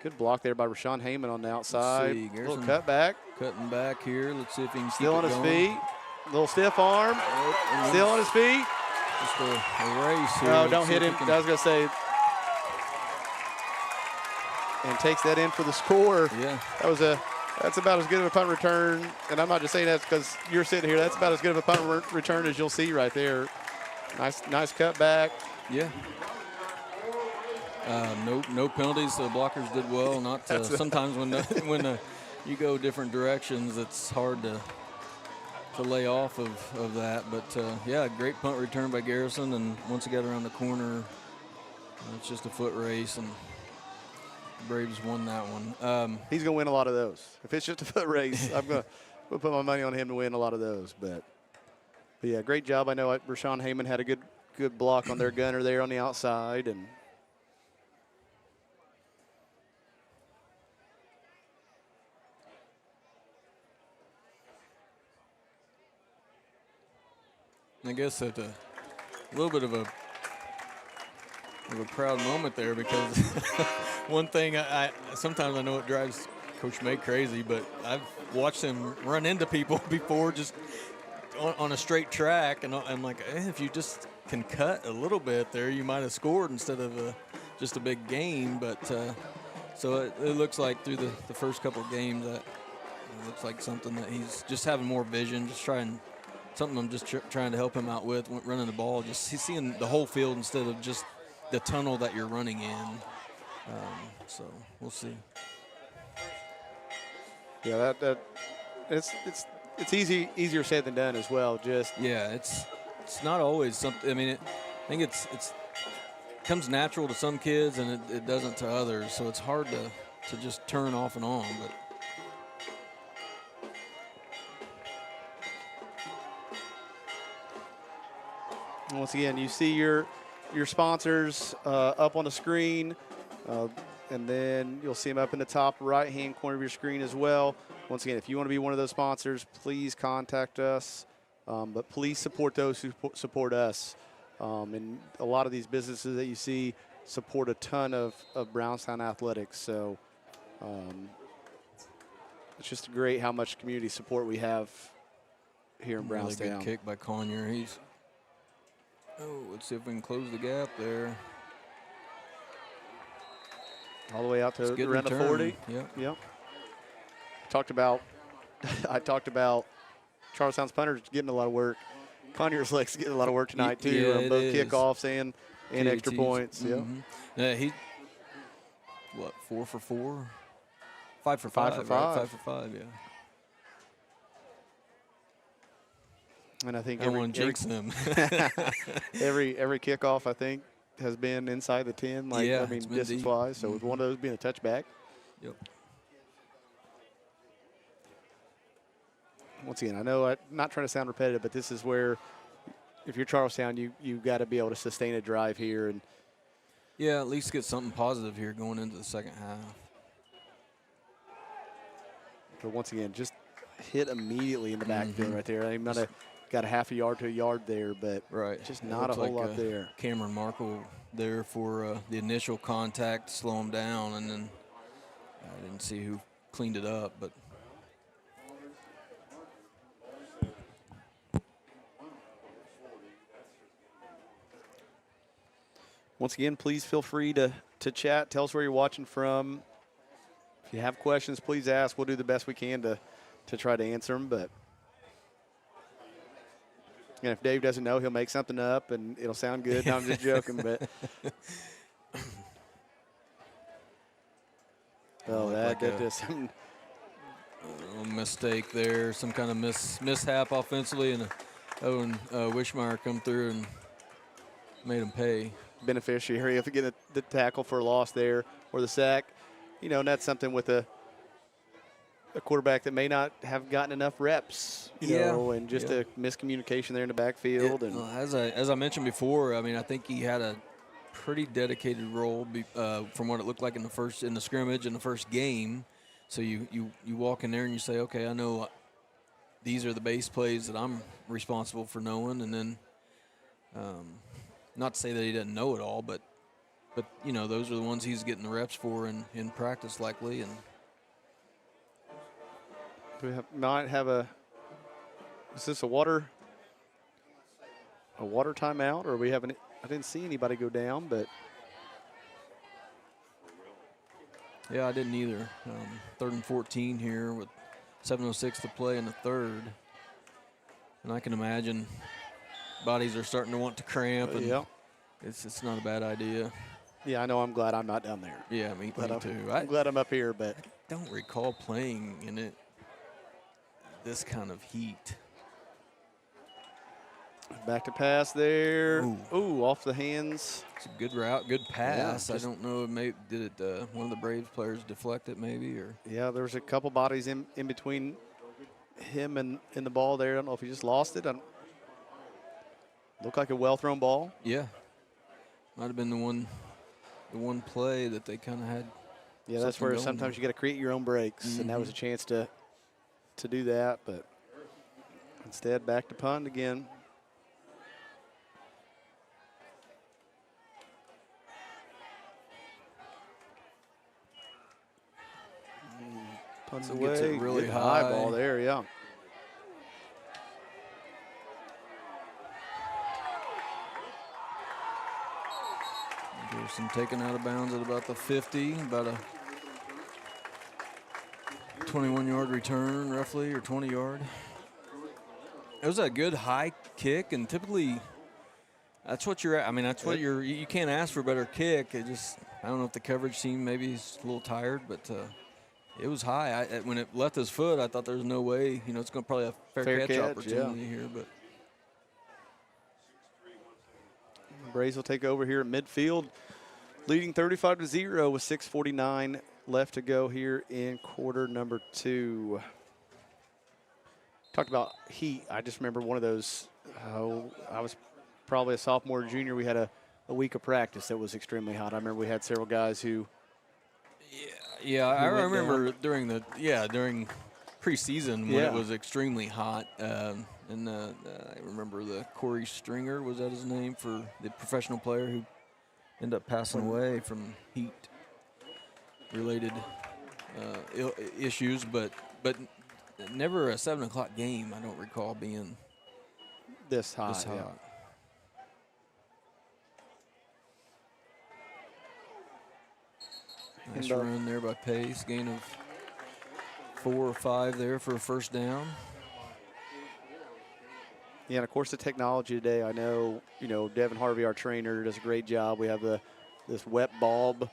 Good block there by Rashawn Heyman on the outside. see, Little Garrison cut back. Cutting back here. Let's see if he can Still on keep it his going. feet. Little stiff arm. And Still on his feet. Just a race here. No, Let's don't see hit if him. he can- I was going to say. And takes that in for the score. Yeah. That's about as good of a punt return. And I'm not just saying that because you're sitting here. That's about as good of a punt return as you'll see right there. Nice cut back. Yeah. No penalties. The blockers did well. Not sometimes when you go different directions, it's hard to lay off of that. But yeah, great punt return by Garrison. And once he got around the corner, it's just a foot race, and Braves won that one. He's going to win a lot of those. If it's just a foot race, I'm going to put my money on him to win a lot of those. But yeah, great job. I know Rashawn Heyman had a good block on their gunner there on the outside. And I guess that's a little bit of a proud moment there, because one thing I sometimes I know it drives Coach May crazy, but I've watched him run into people before just on a straight track, and I'm like, if you just can cut a little bit there, you might have scored instead of just a big gain. But so it looks like through the first couple of games that it looks like something that he's just having more vision, just something I'm just trying to help him out with, running the ball. Just he's seeing the whole field instead of just the tunnel that you're running in. So we'll see. yeah, it's easier said than done as well. Just Yeah, it's not always something. I mean, I think it's comes natural to some kids and it doesn't to others. So it's hard to just turn off and on. But once again, you see your sponsors up on the screen, and then you'll see them up in the top right-hand corner of your screen as well. Once again, if you want to be one of those sponsors, please contact us. But please support those who support us. And a lot of these businesses that you see support a ton of Brownstown athletics. So it's just great how much community support we have here in really Brownstown. good kick by Conyer. Let's see if we can close the gap there. All the way out It's to good around the return. 40. Yep. I talked about Charlestown's punters getting a lot of work. Conyers Lake's getting a lot of work tonight too, Yeah, on it both is. kickoffs and extra PATs. points. Yeah. Yeah, he 4 for 4, 5 for 5 5, for right? 5. 5 for 5, yeah. And I think I don't want to jinx him. every kickoff I think has been inside the 10. Like Yeah, I mean it's been distance deep. wise. So with one of those being a touchback. Yep. Once again, I know I'm not trying to sound repetitive, but this is where if you're Charlestown, you got to be able to sustain a drive here. And Yeah, at least get something positive here going into the second half. but once again, just hit immediately in the backfield Mhm. right there. I mean, got a half a yard to a yard there, but Right. just It not a looks whole like, lot there. Cameron Markle there for the initial contact to slow him down, and then I didn't see who cleaned it up, but Once again, please feel free to chat. Tell us where you're watching from. If you have questions, please ask. We'll do the best we can to try to answer them. But and if Dave doesn't know, he'll make something up and it'll sound good. No, I'm just joking. But that just a mistake there, some kind of mishap offensively, and Owen Wishmeyer come through and made him pay. Beneficiary if you get the tackle for a loss there or the sack. You know, and that's something with a quarterback that may not have gotten enough reps, you know, and just a miscommunication there in the backfield. As I mentioned before, I mean, I think he had a pretty dedicated role from what it looked like in the scrimmage in the first game. So you walk in there and you say, okay, I know these are the base plays that I'm responsible for knowing, and then not to say that he doesn't know it all, but you know, those are the ones he's getting the reps for in practice likely. And is this a water timeout, or we haven't? I didn't see anybody go down, but yeah, I didn't either. 3rd and 14 here with 7:06 to play in the third, and I can imagine bodies are starting to want to cramp, and it's not a bad idea. Yeah, I know. I'm glad I'm not down there. Yeah, me too. I'm glad I'm up here, but I don't recall playing in it this kind of heat. Back to pass there. Ooh, off the hands. It's a good route, good pass. Yeah, I don't know. Did it? One of the Braves players deflect it, maybe, or? Yeah, there was a couple bodies in between him and the ball there. I don't know if he just lost it. Looked like a well-thrown ball. Yeah, might have been the one play that they kind of had. Yeah, that's where sometimes you got to create your own breaks, and that was a chance to do that, but instead back to punt again. Punts away. Gets it really Good high. ball there, yeah. Anderson taken out of bounds at about the 50, about a 21-yard return, roughly, or 20-yard. It was a good high kick, and typically that's what you're at. I mean, that's what you can't ask for a better kick. I don't know if the coverage team maybe is a little tired, but it was high. When it left his foot, I thought there was no way. You know, it's going to probably a fair catch opportunity here, but. Braves will take over here at midfield, leading 35-0 with 6:49 left to go here in quarter number 2. Talked about heat. I just remember one of those. I was probably a sophomore or junior. We had a week of practice that was extremely hot. I remember we had several guys who. Yeah, I remember during preseason when it was extremely hot. And I remember the Corey Stringer, was that his name, for the professional player who ended up passing away from heat-related issues, but never a 7 o'clock game. I don't recall being this hot. Yeah. Nice run there by Pace, gain of 4 or 5 there for a first down. Yeah, and of course the technology today. I know, Devin Harvey, our trainer, does a great job. We have this wet bulb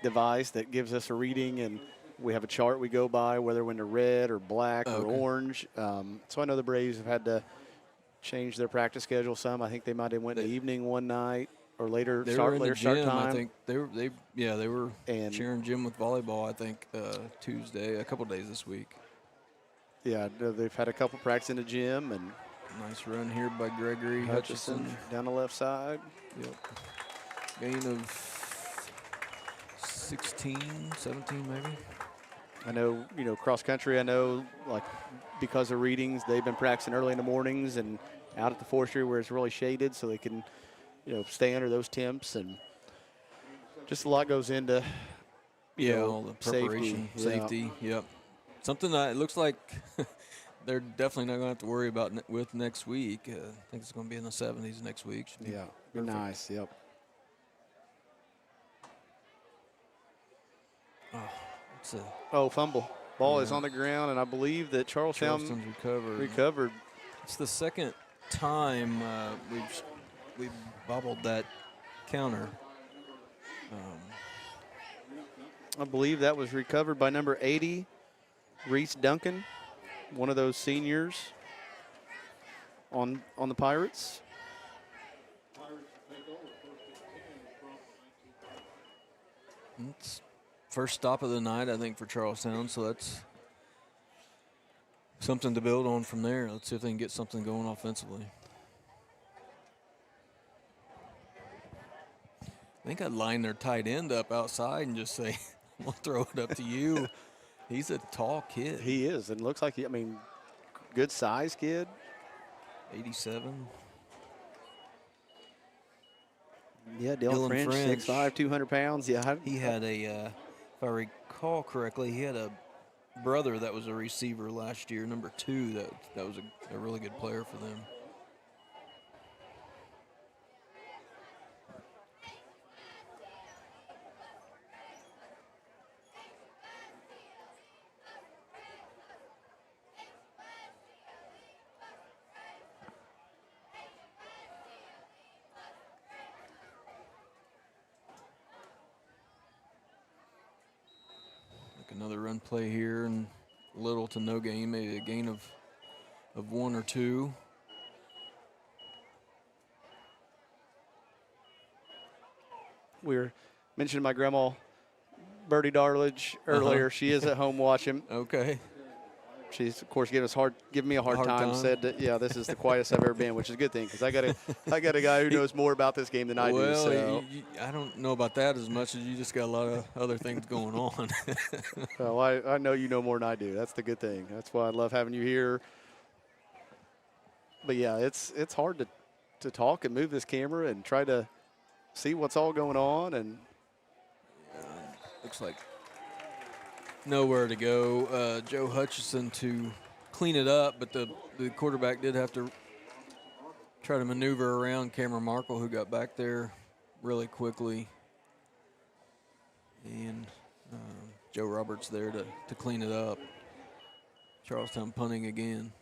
device that gives us a reading, and we have a chart we go by, whether when they're red or black or orange. So I know the Braves have had to change their practice schedule some. I think they might have went in the evening one night or later start time. I think they were sharing gym with volleyball. I think Tuesday, a couple days this week. Yeah, they've had a couple practice in the gym, and nice run here by Gregory Hutchison down the left side. Yep. Gain of 16, 17 maybe. I know, cross country. I know, because of readings, they've been practicing early in the mornings and out at the forestry where it's really shaded, so they can, stay under those temps, and just a lot goes into. All the preparation, safety. Yep. Something that it looks like they're definitely not going to have to worry about with next week. I think it's going to be in the 70s next week. Yeah, be nice. Yep. Oh, fumble. Ball is on the ground, and I believe that Charlestown recovered. It's the second time we've bobbled that counter. I believe that was recovered by number 80, Reese Duncan, one of those seniors on the Pirates. It's first stop of the night, I think, for Charlestown, so that's something to build on from there. Let's see if they can get something going offensively. I think I'd line their tight end up outside and just say, we'll throw it up to you. He's a tall kid. He is, and looks like, good size kid. 87. Yeah, Dylan French, 6'5", 200 pounds. Yeah, he had if I recall correctly, he had a brother that was a receiver last year, number 2. That was a really good player for them. Another run play here, and little to no gain, maybe a gain of 1 or 2. We were mentioning my grandma, Birdie Darledge, earlier. She is at home watching. Okay. She's, of course, giving me a hard time. Said that, this is the quietest I've ever been, which is a good thing because I got a guy who knows more about this game than I do. So. I don't know about that as much as you just got a lot of other things going on. Well, I know you know more than I do. That's the good thing. That's why I love having you here. But yeah, it's hard to talk and move this camera and try to see what's all going on. And looks like nowhere to go. Joe Hutchison to clean it up, but the quarterback did have to try to maneuver around Cameron Markle, who got back there really quickly. And Joe Roberts there to clean it up. Charlestown punting again.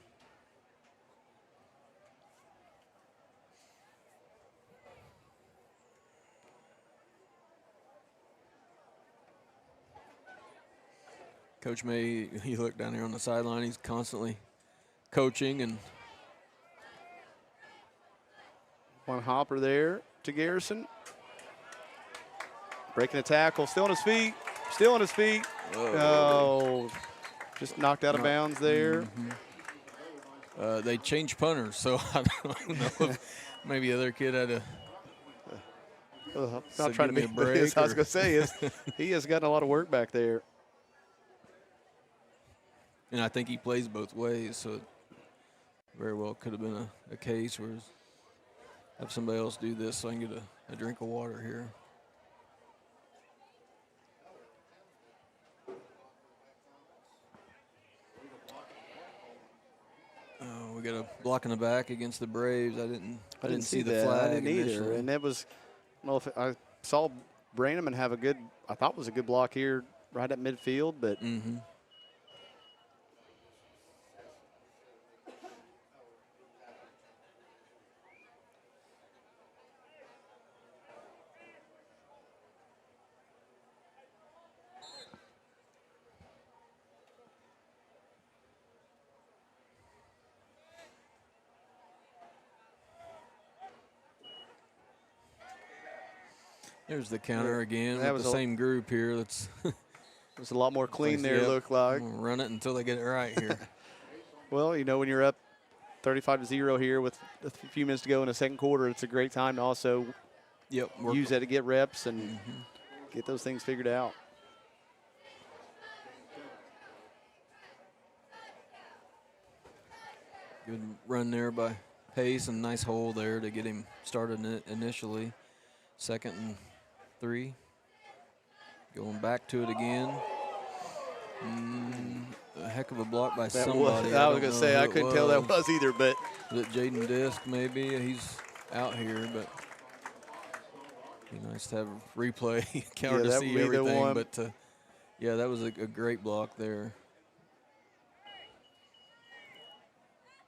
Coach May, you look down here on the sideline, he's constantly coaching. And one hopper there to Garrison. Breaking a tackle, still on his feet. Oh, just knocked out of bounds there. They changed punters, so I don't know if maybe the other kid had a not trying to be a break. I was going to say, he has gotten a lot of work back there. And I think he plays both ways, so it very well could have been a case where have somebody else do this so I can get a drink of water here. We got a block in the back against the Braves. I didn't see the flag. I didn't either. And it was, I don't know if I saw Brannaman have I thought was a good block here right at midfield, but. There's the counter again. That was the same group here. That's it was a lot more clean there. Looked like. We'll run it until they get it right here. Well, when you're up 35-0 here with a few minutes to go in the second quarter, it's a great time to also use that to get reps and get those things figured out. Good run there by Pace, and nice hole there to get him started initially. 2nd and 3. Going back to it again. A heck of a block by somebody. I was going to say, I couldn't tell that was either, but. Was it Jaden Disk maybe? He's out here, but it'd be nice to have a replay counter to see everything. But Yeah, that was a great block there.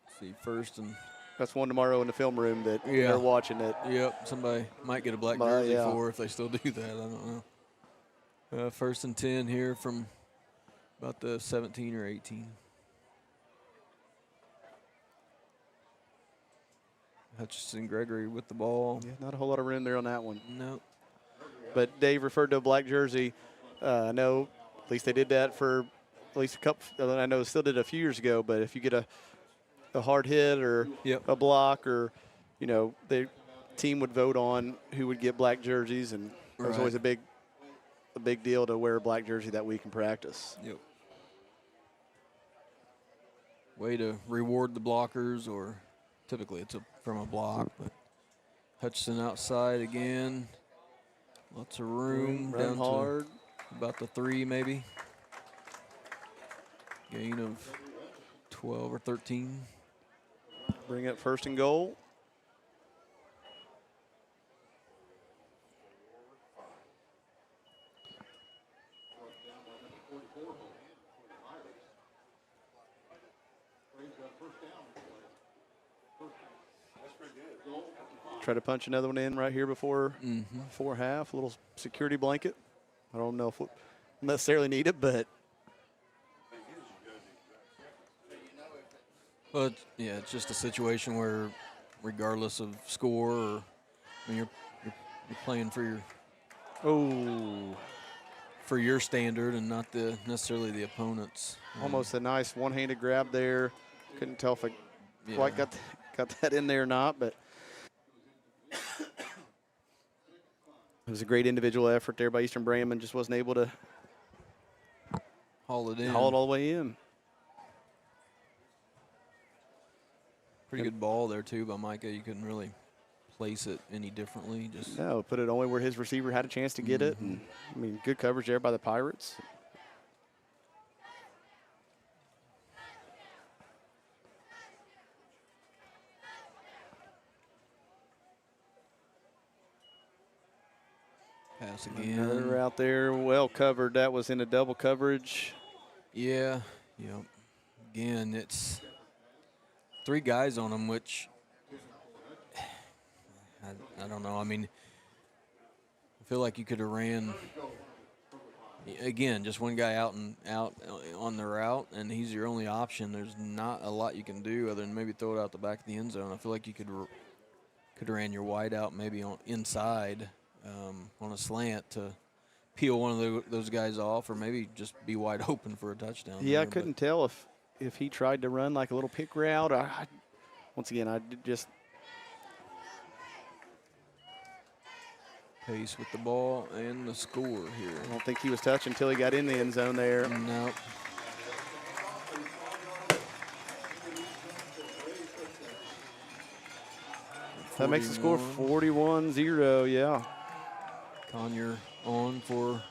Let's see, first and. That's one tomorrow in the film room that they're watching it. Yep, somebody might get a black jersey for if they still do that. I don't know. First and 10 here from about the 17 or 18. Hutchinson Gregory with the ball. Yeah, not a whole lot of room there on that one. Nope. But Dave referred to a black jersey. I know at least they did that for at least a couple. I know they still did it a few years ago. But if you get a hard hit or a block, or the team would vote on who would get black jerseys, and it was always a big deal to wear a black jersey that week in practice. Yep. Way to reward the blockers, or typically it's from a block. But Hutchinson outside again. Lots of room. Down hard. To about the 3 maybe. Gain of 12 or 13. Bring up first and goal. Try to punch another one in right here before half. A little security blanket. I don't know if we necessarily need it, but. But yeah, it's just a situation where, regardless of score, or you're playing for your standard and not necessarily the opponent's. Almost a nice one-handed grab there. Couldn't tell if I quite got that in there or not, but it was a great individual effort there by Eastern Bremen. Just wasn't able to haul it all the way in. Pretty good ball there, too, by Micah. You couldn't really place it any differently. No, put it only where his receiver had a chance to get it. And, good coverage there by the Pirates. Pass again. Another out there, well covered. That was in a double coverage. Yeah, Again, it's 3 guys on him, which I don't know. I feel like you could have ran, again, just one guy out on the route, and he's your only option. There's not a lot you can do other than maybe throw it out the back of the end zone. I feel like you could have ran your wide out maybe on inside on a slant to peel one of those guys off, or maybe just be wide open for a touchdown. Yeah, I couldn't tell if he tried to run like a little pick route. Once again, I just Pace with the ball and the score here. I don't think he was touched until he got in the end zone there. No. That makes the score 41-0, yeah. Conyer on for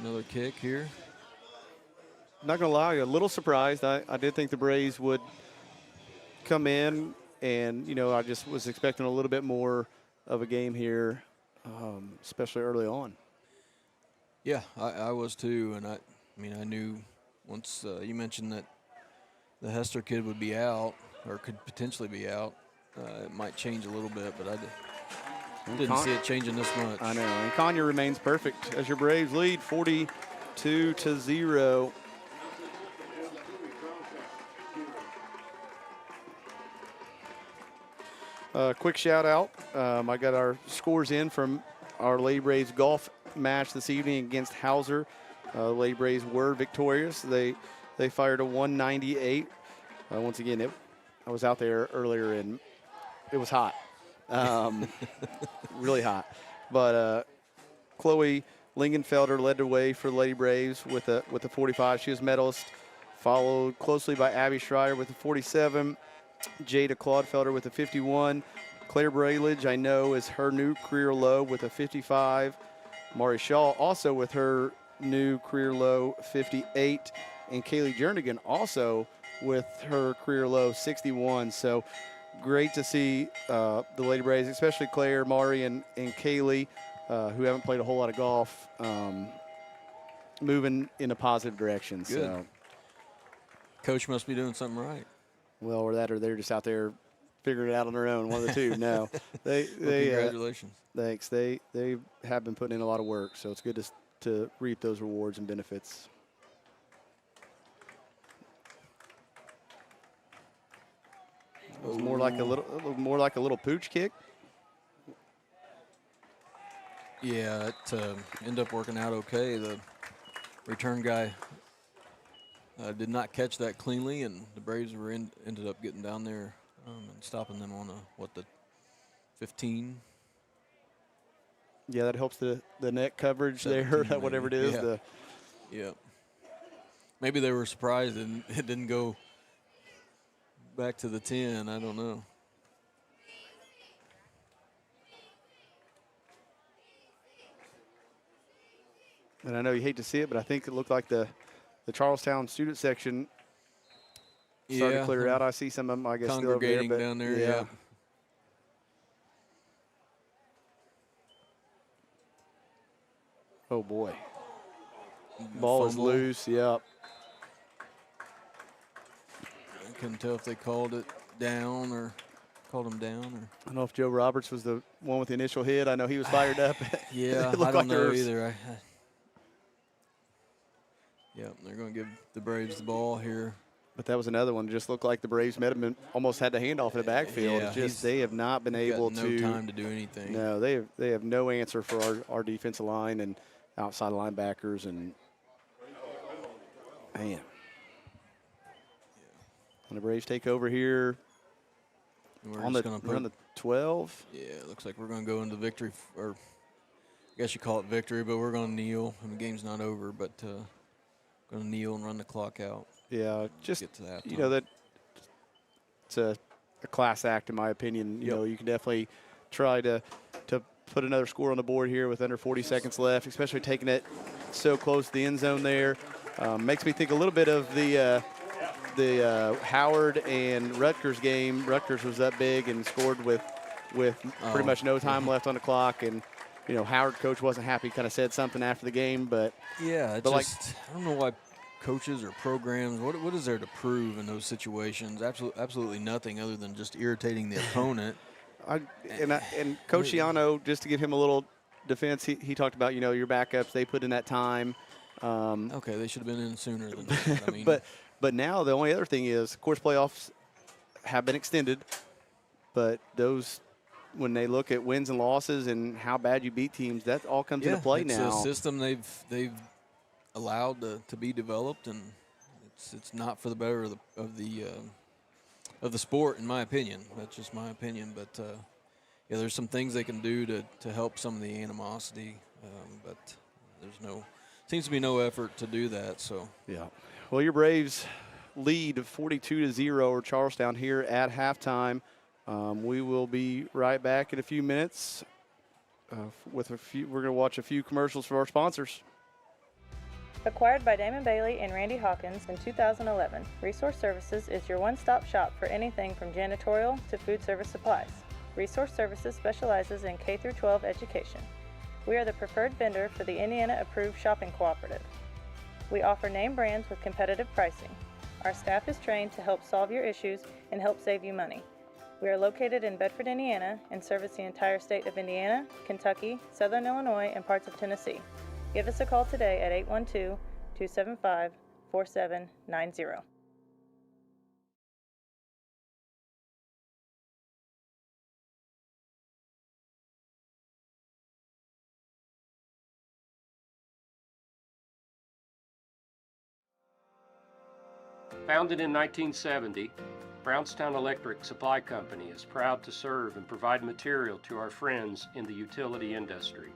another kick here. Not going to lie, a little surprised. I did think the Braves would come in, and, I just was expecting a little bit more of a game here, especially early on. Yeah, I was too, and I knew once you mentioned that the Hester kid would be out, or could potentially be out, it might change a little bit, but I didn't see it changing this much. I know, and Conyer remains perfect as your Braves lead 42-0. Quick shout out. I got our scores in from our Lady Braves golf match this evening against Hauser. Lady Braves were victorious. They fired a 198. Once again, I was out there earlier and it was hot, really hot. But Chloe Lingenfelder led the way for the Lady Braves with a 45. She was medalist, followed closely by Abby Schreier with a 47. Jada Claudefelder with a 51. Claire Braylage, I know, is her new career low with a 55. Mari Shaw also with her new career low 58. And Kaylee Jernigan also with her career low 61. So great to see the Lady Braves, especially Claire, Mari, and Kaylee, who haven't played a whole lot of golf, moving in a positive direction. Good. So, Coach must be doing something right. well, or that, or they're just out there figuring it out on their own. One of the two. No, they Congratulations. thanks. They have been putting in a lot of work, so it's good to reap those rewards and benefits. It was more like a little pooch kick. Yeah, it ended up working out okay. The return guy did not catch that cleanly, and the Braves ended up getting down there and stopping them on the 15. Yeah, that helps the net coverage there, 17 whatever it maybe. is. Yeah. Maybe they were surprised and it didn't go back to the 10. I don't know. And I know you hate to see it, but I think it looked like the Charlestown student section started to clear out. I see some of them, I guess, still over there. Congregating But down there, yeah. Oh, boy. Ball is Fumble. loose, yep. I couldn't tell if they called it down or called him down. Or I don't know if Joe Roberts was the one with the initial hit. I know he was fired up. yeah, It looked I don't like know there was- either. Yeah, they're going to give the Braves the ball here. But that was another one. It just looked like the Braves almost had the handoff in the backfield. Yeah, It's just they have not been able got to. no time to do anything. No, they have no answer for our defensive line and outside linebackers and man. And the Braves take over here And we're on just the going to around the 12. Yeah, it looks like we're going to go into victory, or I guess you call it victory, but we're going to kneel. And the game's not over, but going to kneel and run the clock out. Yeah, just Get to that. you know that it's a class act in my opinion. You Yep. know, you can definitely try to put another score on the board here with under 40 seconds left, especially taking it so close to the end zone there. Makes me think a little bit of the Howard and Rutgers game. Rutgers was up big and scored with pretty much no time left on the clock, and you know Howard coach wasn't happy. Kind of said something after the game, but Yeah, But like- I don't know why coaches or programs, what is there to prove in those situations? Absolutely nothing other than just irritating the opponent. And Coach Shiano, just to give him a little defense, he talked about your backups. They put in that time. Okay, they should have been in sooner than that. I mean, But now the only other thing is, of course, playoffs have been extended. But those, when they look at wins and losses and how bad you beat teams, that all comes into play it's now. a system they've allowed to be developed, and it's not for the better of the sport, in my opinion. That's just my opinion. But yeah, there's some things they can do to help some of the animosity, but seems to be no effort to do that. So Yeah. Well, your Braves lead 42-0 over Charlestown here at halftime. We will be right back in a few minutes with we're going to watch a few commercials for our sponsors. Acquired by Damon Bailey and Randy Hawkins in 2011, Resource Services is your one-stop shop for anything from janitorial to food service supplies. Resource Services specializes in K-12 education. We are the preferred vendor for the Indiana-approved shopping cooperative. We offer name brands with competitive pricing. Our staff is trained to help solve your issues and help save you money. We are located in Bedford, Indiana, and service the entire state of Indiana, Kentucky, Southern Illinois, and parts of Tennessee. Give us a call today at 812-275-4790. Founded in 1970, Brownstown Electric Supply Company is proud to serve and provide material to our friends in the utility industry.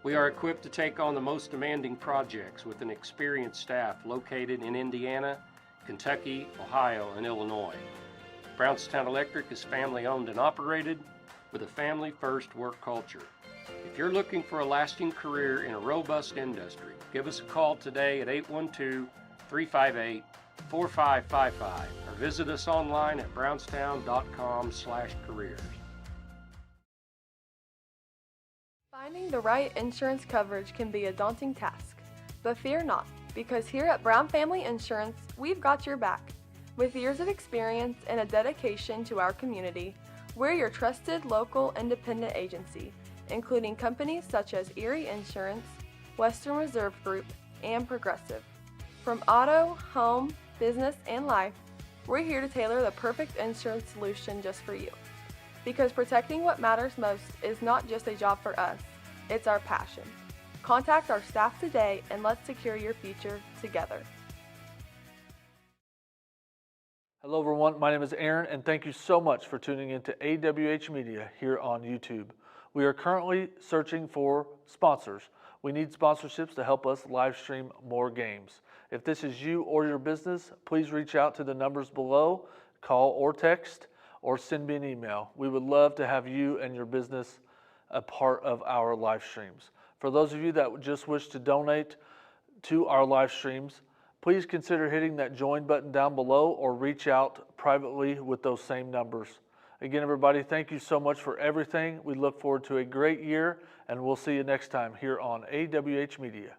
We are equipped to take on the most demanding projects with an experienced staff located in Indiana, Kentucky, Ohio, and Illinois. Brownstown Electric is family-owned and operated with a family-first work culture. If you're looking for a lasting career in a robust industry, give us a call today at 812-358-4555 or visit us online at brownstown.com/careers. Finding the right insurance coverage can be a daunting task, But fear not, because here at Brown Family Insurance, we've got your back. With years of experience and a dedication to our community, we're your trusted local independent agency, including companies such as Erie Insurance, Western Reserve Group, and Progressive. From auto, home, business, and life, we're here to tailor the perfect insurance solution just for you. Because protecting what matters most is not just a job for us, it's our passion. Contact our staff today and let's secure your future together. Hello everyone, my name is Aaron and thank you so much for tuning in to AWH Media here on YouTube. We are currently searching for sponsors. We need sponsorships to help us live stream more games. If this is you or your business, please reach out to the numbers below, call or text, or send me an email. We would love to have you and your business a part of our live streams. For those of you that just wish to donate to our live streams, please consider hitting that join button down below or reach out privately with those same numbers. Again, everybody, thank you so much for everything. We look forward to a great year, and we'll see you next time here on AWH Media.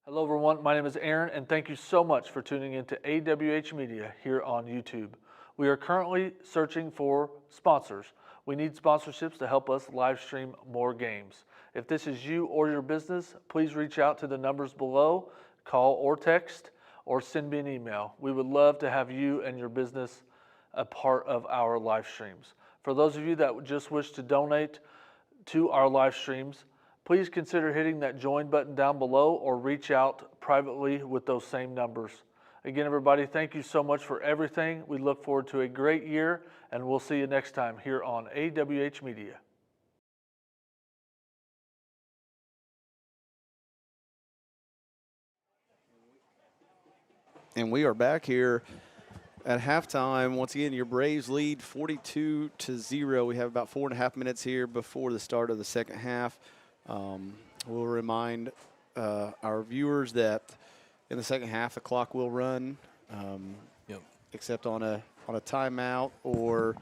Hello, everyone. My name is Aaron, and thank you so much for tuning in to AWH Media here on YouTube. We are currently searching for sponsors. We need sponsorships to help us live stream more games. If this is you or your business, please reach out to the numbers below, call or text, or send me an email. We would love to have you and your business a part of our live streams. For those of you that just wish to donate to our live streams, please consider hitting that join button down below or reach out privately with those same numbers. Again, everybody, thank you so much for everything. We look forward to a great year, and we'll see you next time here on AWH Media. And we are back here at halftime. Once again, your Braves lead 42-0. We have about 4.5 minutes here before the start of the second half. We'll remind our viewers that in the second half the clock will run, except on a timeout or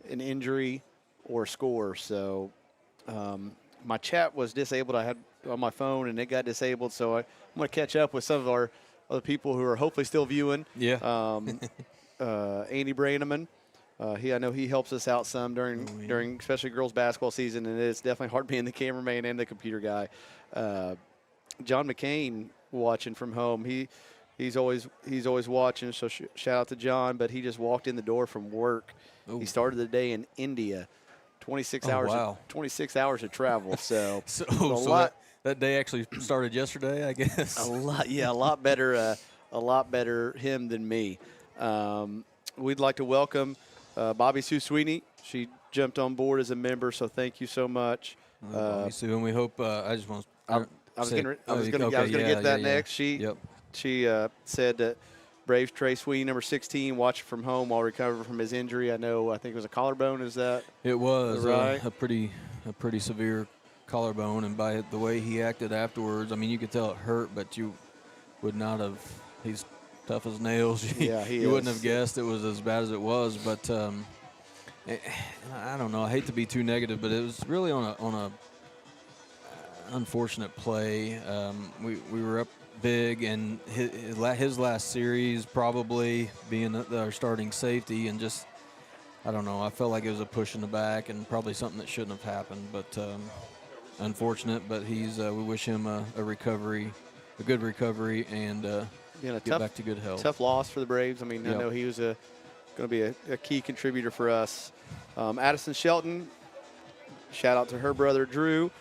an injury or score. So my chat was disabled. I had on my phone and it got disabled. So I'm going to catch up with some of our other people who are hopefully still viewing. Yeah. Andy Branneman. I know he helps us out some during especially girls basketball season, and it's definitely hard being the cameraman and the computer guy. John McCain watching from home. He's always watching. So shout out to John. But he just walked in the door from work. Ooh. He started the day in India. 26 hours. Wow. 26 hours of travel. So that day actually started yesterday, I guess. A lot better. A lot better him than me. We'd like to welcome Bobby Sue Sweeney. She jumped on board as a member, so thank you so much. Bobby Sue, and we hope. I just want to. I was going to get to that next. She said that Braves Trey Sweeney, number 16, watching from home while recovering from his injury. I think it was a collarbone. Is that? It was right? a pretty severe collarbone, and by the way he acted afterwards, I mean you could tell it hurt, but you would not have. He's tough as nails. You wouldn't have guessed it was as bad as it was, but I don't know. I hate to be too negative, but it was really on a unfortunate play. We were up big, and his last series probably being our starting safety, and just I don't know. I felt like it was a push in the back, and probably something that shouldn't have happened. But unfortunate. But we wish him a good recovery, and. Get back to good health. Tough loss for the Braves. I mean, I know he was going to be a key contributor for us. Addison Shelton, shout out to her brother Drew.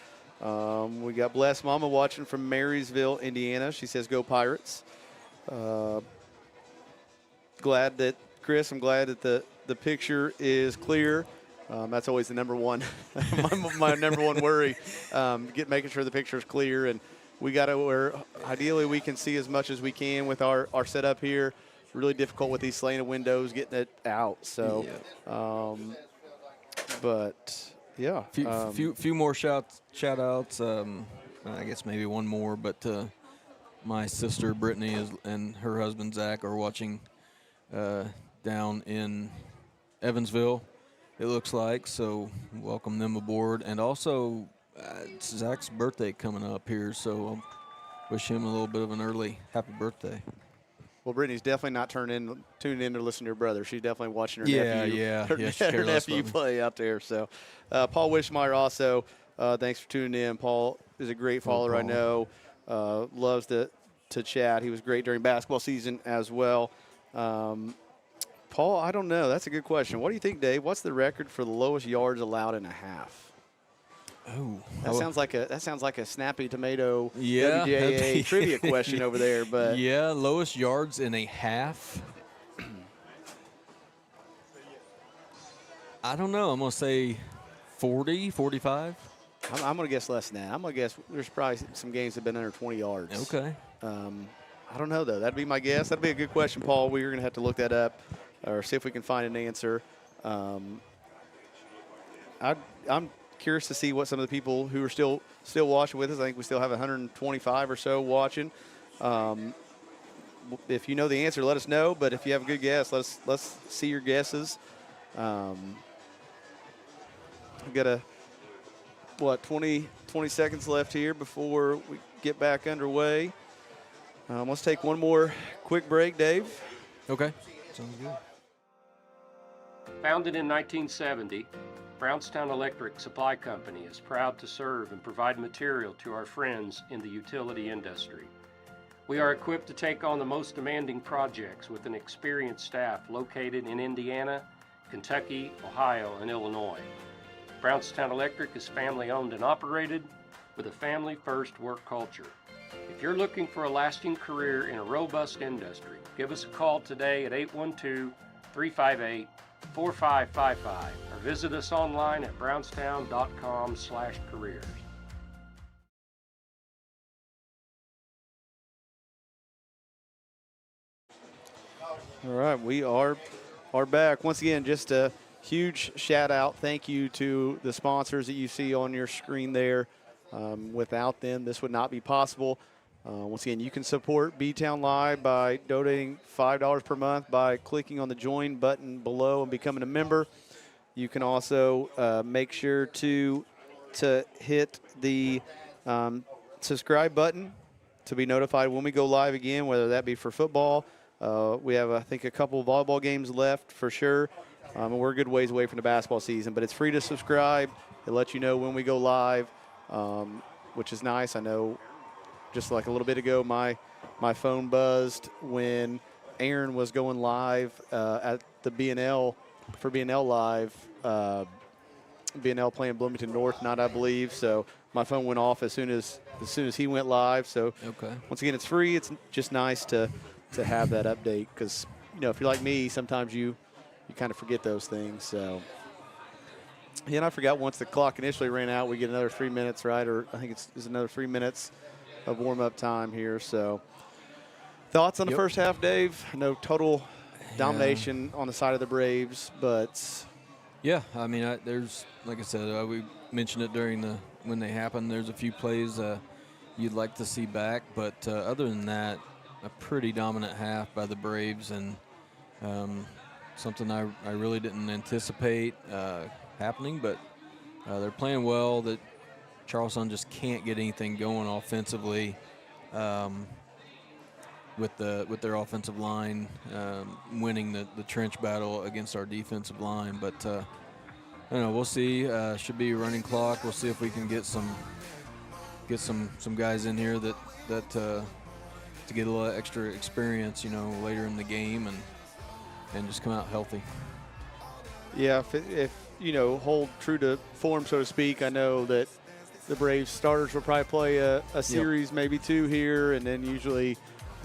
We got Bless Mama watching from Marysville, Indiana. She says, "Go Pirates." I'm glad that the picture is clear. That's always the number one, my number one worry. Making sure the picture is clear, and we got to where ideally we can see as much as we can with our setup here. It's really difficult with these slanted windows getting it out. So, but yeah, few more shout outs. I guess maybe one more, but my sister Brittany and her husband Zach are watching down in Evansville. It looks like, so welcome them aboard, and also. It's Zach's birthday coming up here, so I'll wish him a little bit of an early happy birthday. Well, Brittany's definitely not tuning in to listen to her brother. She's definitely watching her nephew play out there. So, Paul Wishmeyer also, thanks for tuning in. Paul is a great follower, I know. Loves to chat. He was great during basketball season as well. Paul, I don't know. That's a good question. What do you think, Dave? What's the record for the lowest yards allowed in a half? Oh, that sounds like a snappy tomato WJA trivia question over there. But lowest yards in a half. I don't know. I'm gonna say 40, 45. I'm gonna guess less than that. I'm gonna guess there's probably some games that have been under 20 yards. Okay. I don't know, though. That'd be my guess. That'd be a good question, Paul. We're going to have to look that up or see if we can find an answer. I'm curious to see what some of the people who are still watching with us. I think we still have 125 or so watching. If you know the answer, let us know. But if you have a good guess, let's see your guesses. I've got 20 seconds left here before we get back underway. Let's take one more quick break, Dave. Okay, sounds good. Founded in 1970, Brownstown Electric Supply Company is proud to serve and provide material to our friends in the utility industry. We are equipped to take on the most demanding projects with an experienced staff located in Indiana, Kentucky, Ohio, and Illinois. Brownstown Electric is family-owned and operated with a family-first work culture. If you're looking for a lasting career in a robust industry, give us a call today at 812-358-4555 or visit us online at brownstown.com/careers. All right, we are back. Once again, just a huge shout out. Thank you to the sponsors that you see on your screen there. Without them, this would not be possible. Once again, you can support B-Town Live by donating $5 per month by clicking on the join button below and becoming a member. You can also make sure to hit the subscribe button to be notified when we go live again, whether that be for football. We have, I think, a couple of volleyball games left for sure. And we're a good ways away from the basketball season. But it's free to subscribe. It lets you know when we go live, which is nice. I know just like a little bit ago, my phone buzzed when Aaron was going live at the BNL for BNL Live. BNL playing Bloomington North night, I believe. So my phone went off as soon as he went live. So once again, it's free. It's just nice to have that update because, if you're like me, sometimes you kind of forget those things. So, yeah, and I forgot once the clock initially ran out, we get another 3 minutes, right? Or I think it's another 3 minutes of warm-up time here. So, thoughts on the first half, Dave? I know total domination on the side of the Braves, but yeah, I mean, there's, like I said, we mentioned it when they happened. There's a few plays you'd like to see back, but other than that, a pretty dominant half by the Braves, and something I really didn't anticipate happening, but they're playing well. That Charlestown just can't get anything going offensively with their offensive line winning the trench battle against our defensive line. But I don't know, we'll see. Should be a running clock. We'll see if we can get some guys in here that to get a little extra experience, later in the game and just come out healthy. Yeah, if hold true to form, so to speak, I know that the Braves starters will probably play a series, maybe two here, and then usually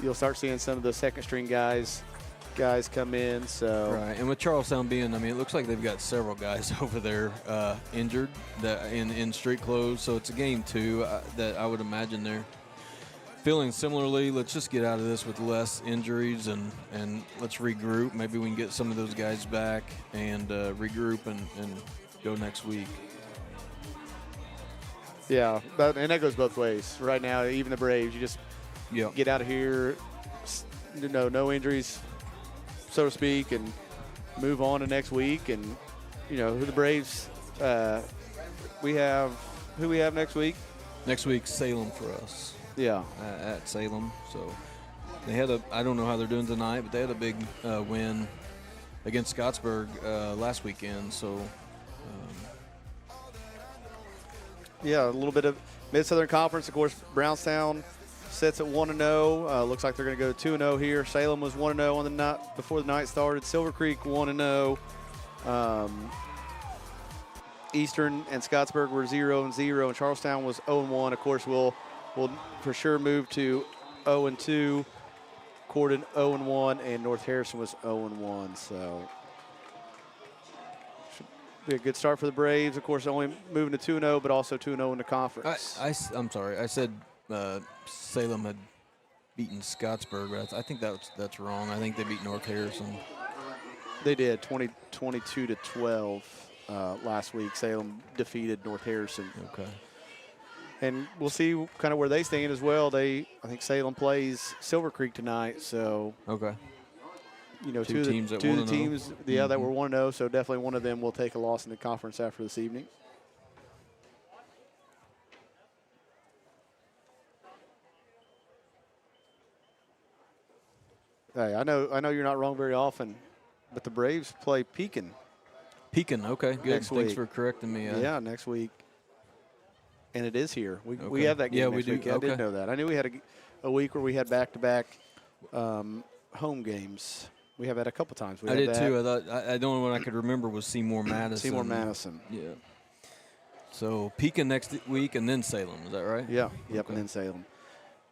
you'll start seeing some of the second-string guys come in. So right, and with Charlestown being, it looks like they've got several guys over there injured that in street clothes, so it's a game too that I would imagine they're feeling similarly. Let's just get out of this with less injuries and let's regroup. Maybe we can get some of those guys back and regroup and go next week. Yeah, and that goes both ways. Right now, even the Braves, you just get out of here, no injuries, so to speak, and move on to next week. And, who the Braves, who we have next week? Next week, Salem for us. Yeah. At Salem. So they had I don't know how they're doing tonight, but they had a big win against Scottsburg last weekend. So, yeah, a little bit of Mid-Southern Conference. Of course, Brownstown sits at 1-0. Looks like they're going to go 2-0 here. Salem was 1-0 on the night before the night started. Silver Creek 1-0. Eastern and Scottsburg were 0-0, and Charlestown was 0-1. Of course, we'll for sure move to 0-2. Corden 0-1, and North Harrison was 0-1. So should be a good start for the Braves. Of course, only moving to 2-0, but also 2-0 in the conference. I'm sorry. I said Salem had beaten Scottsburg, but I think that's wrong. I think they beat North Harrison. They did 22 to 12 last week. Salem defeated North Harrison. Okay. And we'll see kind of where they stand as well. I think Salem plays Silver Creek tonight, so Okay. you know, Two teams that two of wanna the know. teams, that were 1-0. So definitely one of them will take a loss in the conference after this evening. Hey, I know you're not wrong very often, but the Braves play Pekin. Pekin, okay, good. Next Thanks week. for correcting me. Yeah, next week. And it is here. We Okay. have that game Yeah, next we do. week. I Okay. didn't know that. I knew we had a week where we had back-to-back home games. We have that a couple times. We I had did that. too. I thought the only one I could remember was Seymour Madison. Seymour Madison. Yeah. So Pekin next week and then Salem. Is that right? Yeah. Yep. Okay. And then Salem.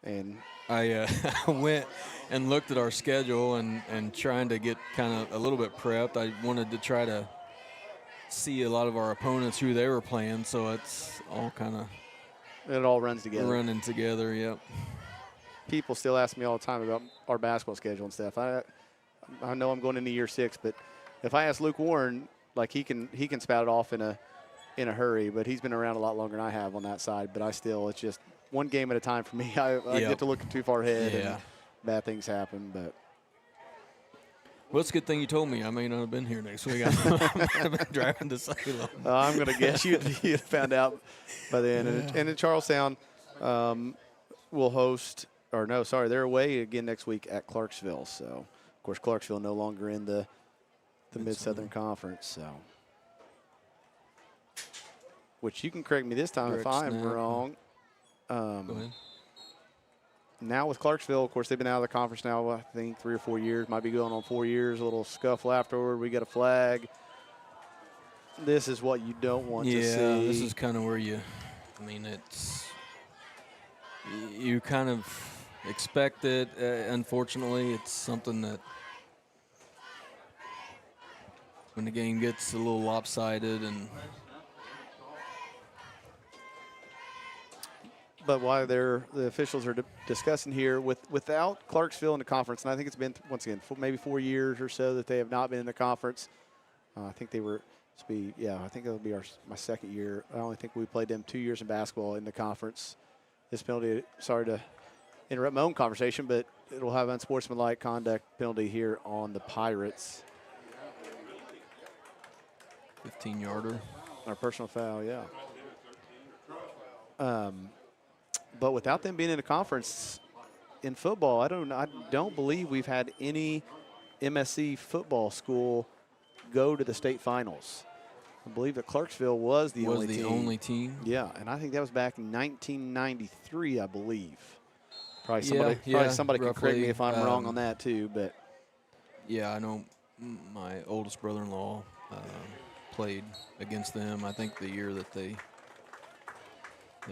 And I went and looked at our schedule and trying to get kind of a little bit prepped. I wanted to try to see a lot of our opponents who they were playing, so it's all kind of it all runs together. running together. Yep. People still ask me all the time about our basketball schedule and stuff. I know I'm going into year 6, but if I ask Luke Warren, like he can spout it off in a hurry, but he's been around a lot longer than I have on that side. But it's just one game at a time for me. I Yep. get to look too far ahead, Yeah. and bad things happen. But Well, it's a good thing you told me. I may not have been here next week. I've been driving to Salem. I'm going to guess you'd found out by then. And in Charlestown, will host, or no, sorry, they're away again next week at Clarksville. So, of course, Clarksville no longer in the Mid-Southern Conference. So, which you can correct me this time if Direct I'm snap. wrong. Go ahead. Now with Clarksville, of course, they've been out of the conference now, I think, 3 or 4 years. Might be going on 4 years. A little scuffle afterward. We get a flag. This is what you don't want to see. Yeah, this is kind of where you kind of expect it. Unfortunately, it's something that when the game gets a little lopsided and But while the officials are discussing here, without Clarksville in the conference, and I think it's been, once again, maybe 4 years or so that they have not been in the conference. I think they were to be, I think it'll be my second year. I only think we played them 2 years in basketball in the conference. This penalty, sorry to interrupt my own conversation, but it'll have unsportsmanlike conduct penalty here on the Pirates. 15-yarder. Our personal foul, yeah. But without them being in a conference in football, I don't believe we've had any MSC football school go to the state finals. I believe that Clarksville was the only team. Yeah, and I think that was back in 1993, I believe. Probably somebody can correct me if I'm wrong on that too. But yeah, I know my oldest brother-in-law played against them. I think the year that they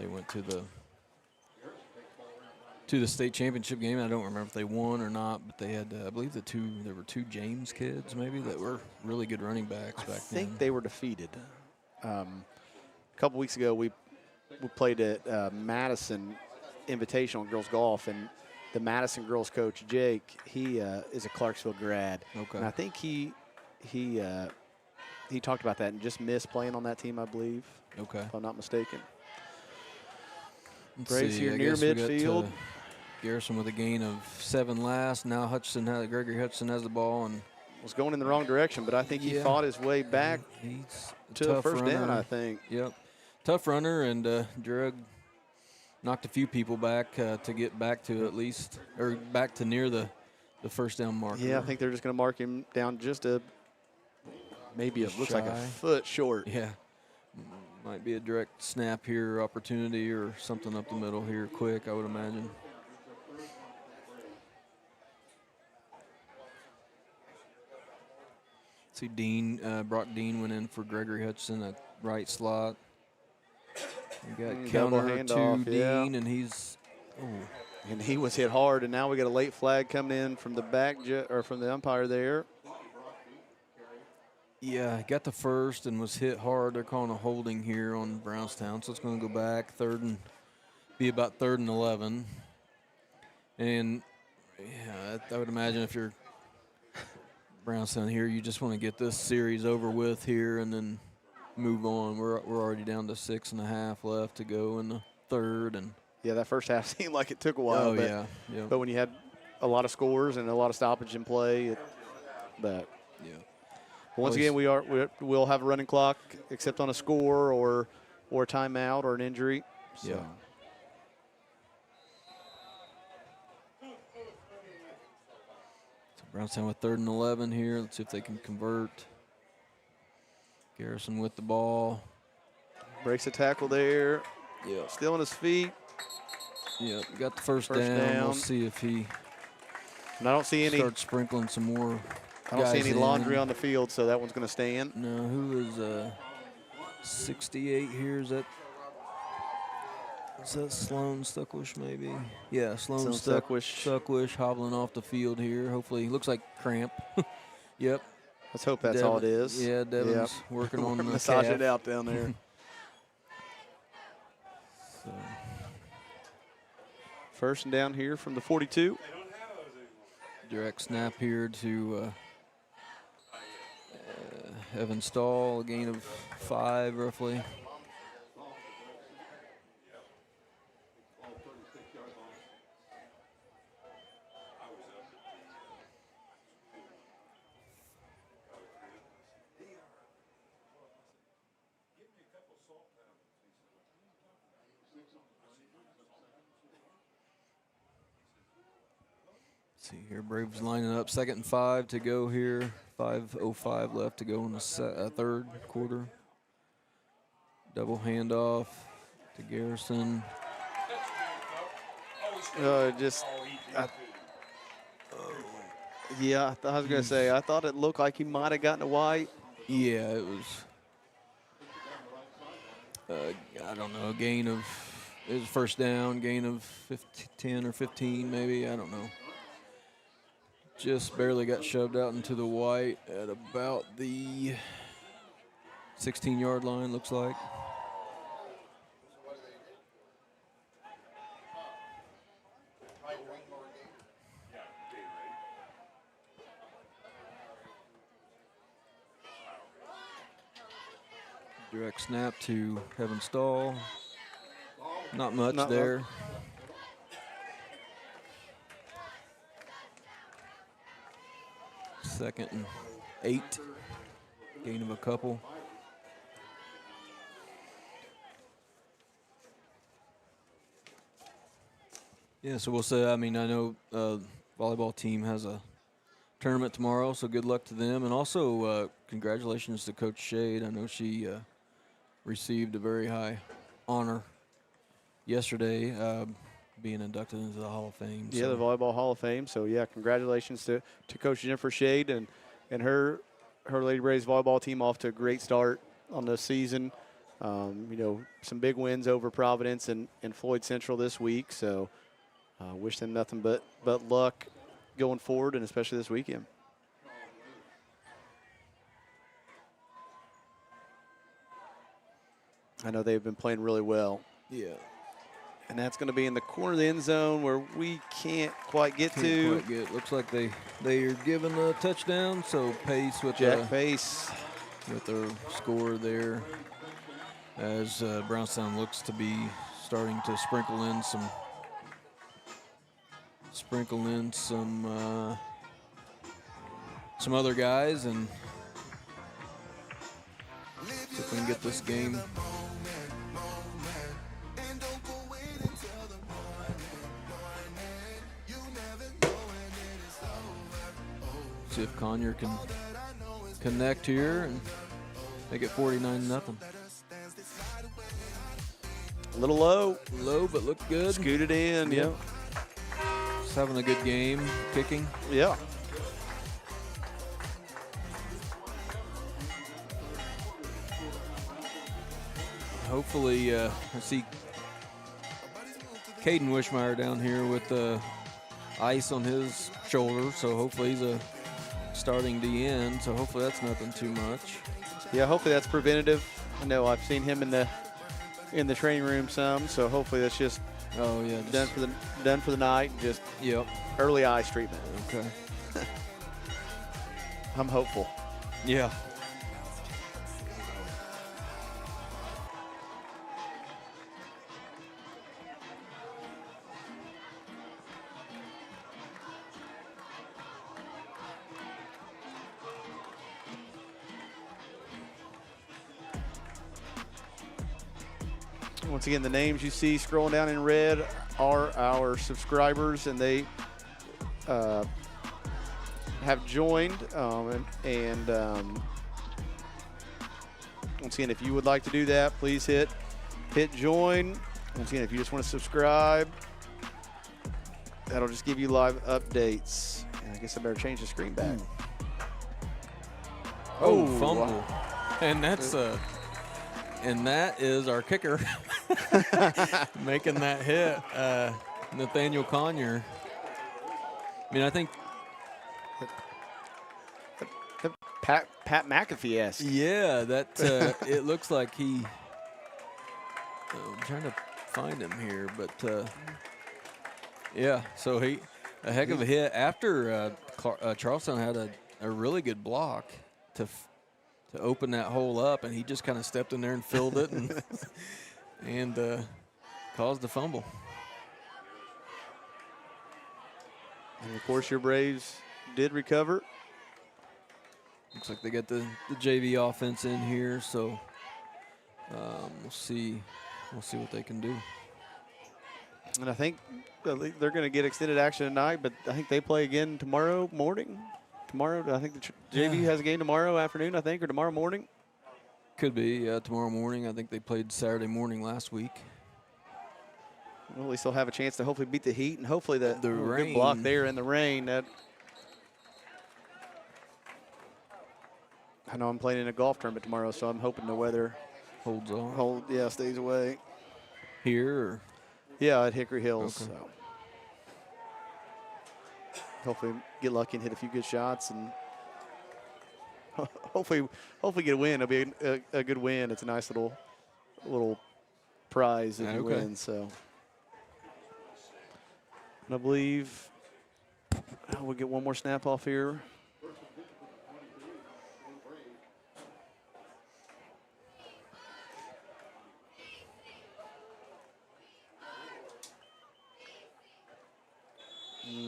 went to the state championship game. I don't remember if they won or not, but they had, I believe there were 2 James kids maybe that were really good running backs back then. I think they were defeated. A couple weeks ago, we played at Madison Invitational Girls Golf, and the Madison girls coach, Jake, he is a Clarksville grad. Okay. And I think he talked about that and just missed playing on that team, I believe. Okay. If I'm not mistaken. Let's Braves see, here I near guess we got, midfield. Garrison with a gain of 7 last. Now Gregory Hutchinson has the ball and Was going in the wrong direction, but I think he fought his way back he's a to the tough first runner. down, I think. Yep. Tough runner, and knocked a few people back to get back to at least, or back to near the first down marker. Yeah, I think they're just going to mark him down just maybe it looks like a Shy. foot short. Yeah. Might be a direct snap here opportunity or something up the middle here quick, I would imagine. See, Brock Dean went in for Gregory Hutchinson at right slot. We got Double counter to handoff, Dean, and he's And he was hit hard, and now we got a late flag coming in from the from the umpire there. Yeah, got the first and was hit hard. They're calling a holding here on Brownstown, so it's going to go back be about 3rd and 11. And, yeah, I would imagine if you're Brownstown here, you just want to get this series over with here and then move on. We're already down to 6.5 left to go in the third. And Yeah, that first half seemed like it took a while. oh, but, yeah. But when you had a lot of scores and a lot of stoppage in play, but once again, we'll have a running clock except on a score or a timeout or an injury. So. Yeah. So Brownstown with 3rd and 11 here. Let's see if they can convert. Garrison with the ball. Breaks a tackle there. Yeah. Still on his feet. Yeah, got the first First down. We'll down. see if he And I don't see any. starts sprinkling some more. I don't see guys any laundry in. on the field, so that one's going to stand. No, who is 68 here? Is that Sloan Stuckwish maybe? Yeah, Sloan Stuckwish hobbling off the field here. Hopefully, looks like cramp. Yep. Let's hope that's all it is. Yeah, Devin's working on the massage calf. it out down there. So, First and down here from the 42. direct snap here to Evan Stahl, a gain of 5 roughly. See here, Braves lining up 2nd and 5 to go here. 5:05 left to go in the third quarter. Double handoff to Garrison. I was going to say, I thought it looked like he might have gotten a white. Yeah, it was, I don't know, a gain of, it was first down, gain of 10 or 15 maybe, I don't know. Just barely got shoved out into the white at about the 16-yard line, looks like. Direct snap to Evan Stahl. Not much there. Second and 8. Gain of a couple. Yeah, so we'll say, I mean, I know volleyball team has a tournament tomorrow, so good luck to them. And also, congratulations to Coach Shade. I know she received a very high honor yesterday, being inducted into the Hall of Fame. Yeah, the Volleyball Hall of Fame. So, yeah, congratulations to Coach Jennifer Shade and her Lady Braves volleyball team off to a great start on the season. You know, some big wins over Providence and Floyd Central this week. So, wish them nothing but luck going forward, and especially this weekend. I know they've been playing really well. Yeah. And that's going to be in the corner of the end zone where we can't quite get to. Looks like they are given a touchdown. So Pace with Jack Pace with their score there, as Brownstown looks to be starting to sprinkle in some other guys, and see if we can get this game. See if Conyer can connect here and make it 49-0. a little low. Low, but looked good. Scooted in, yeah. Just having a good game, kicking. Yeah. Hopefully, I see Caden Wishmeyer down here with ice on his shoulder, so hopefully he's starting DN, so hopefully that's nothing too much. Yeah, hopefully that's preventative. I know I've seen him in the training room some, so hopefully that's just Oh yeah. Done for the night. Just Yep. early ice treatment. Okay. I'm hopeful. Yeah. Once again, the names you see scrolling down in red are our subscribers, and they have joined. Once again, if you would like to do that, please hit join. Once again, if you just want to subscribe, that'll just give you live updates. And I guess I better change the screen back. Oh, fumble. And that's and that is our kicker making that hit, Nathaniel Conyer. I mean, I think Pat McAfee-esque. yeah, that it looks like he. I'm trying to find him here, but yeah. So a heck of a hit after Charlestown had a really good block to open that hole up, and he just kind of stepped in there and filled it and caused the fumble. And of course, your Braves did recover. Looks like they got the JV offense in here, so we'll see what they can do. And I think they're going to get extended action tonight, but I think they play again tomorrow morning. Tomorrow, I think the JV has a game tomorrow afternoon, I think, or tomorrow morning. Could be tomorrow morning. I think they played Saturday morning last week. Well, at least they'll have a chance to hopefully beat the heat, and hopefully the rain. Good block there in the rain. I know I'm playing in a golf tournament tomorrow, so I'm hoping the weather Holds on. stays away. Here? Or? Yeah, at Hickory Hills. Okay. So hopefully get lucky and hit a few good shots, and hopefully get a win. It'll be a good win. It's a nice little prize if you win. So and I believe we'll get one more snap off here.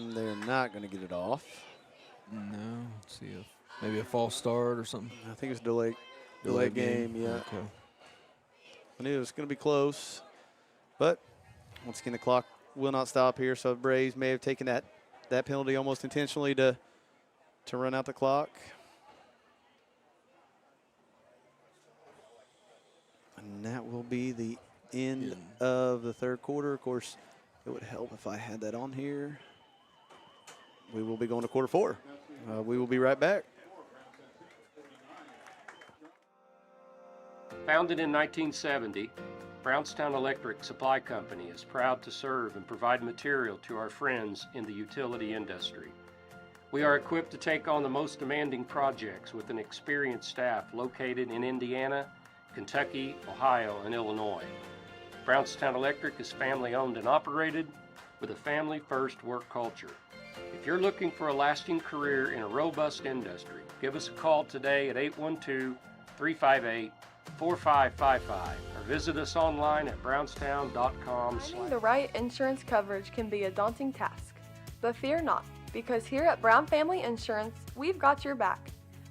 They're not going to get it off. No. Let's see maybe a false start or something. I think it's delayed game. Yeah. Okay. I knew it was going to be close, but once again the clock will not stop here. So the Braves may have taken that penalty almost intentionally to run out the clock. And that will be the end of the third quarter. Of course, it would help if I had that on here. We will be going to quarter four. We will be right back. Founded in 1970, Brownstown Electric Supply Company is proud to serve and provide material to our friends in the utility industry. We are equipped to take on the most demanding projects with an experienced staff located in Indiana, Kentucky, Ohio, and Illinois. Brownstown Electric is family-owned and operated with a family-first work culture. If you're looking for a lasting career in a robust industry, give us a call today at 812-358-4555 or visit us online at brownstown.com. Finding the right insurance coverage can be a daunting task, but fear not, because here at Brown Family Insurance, we've got your back.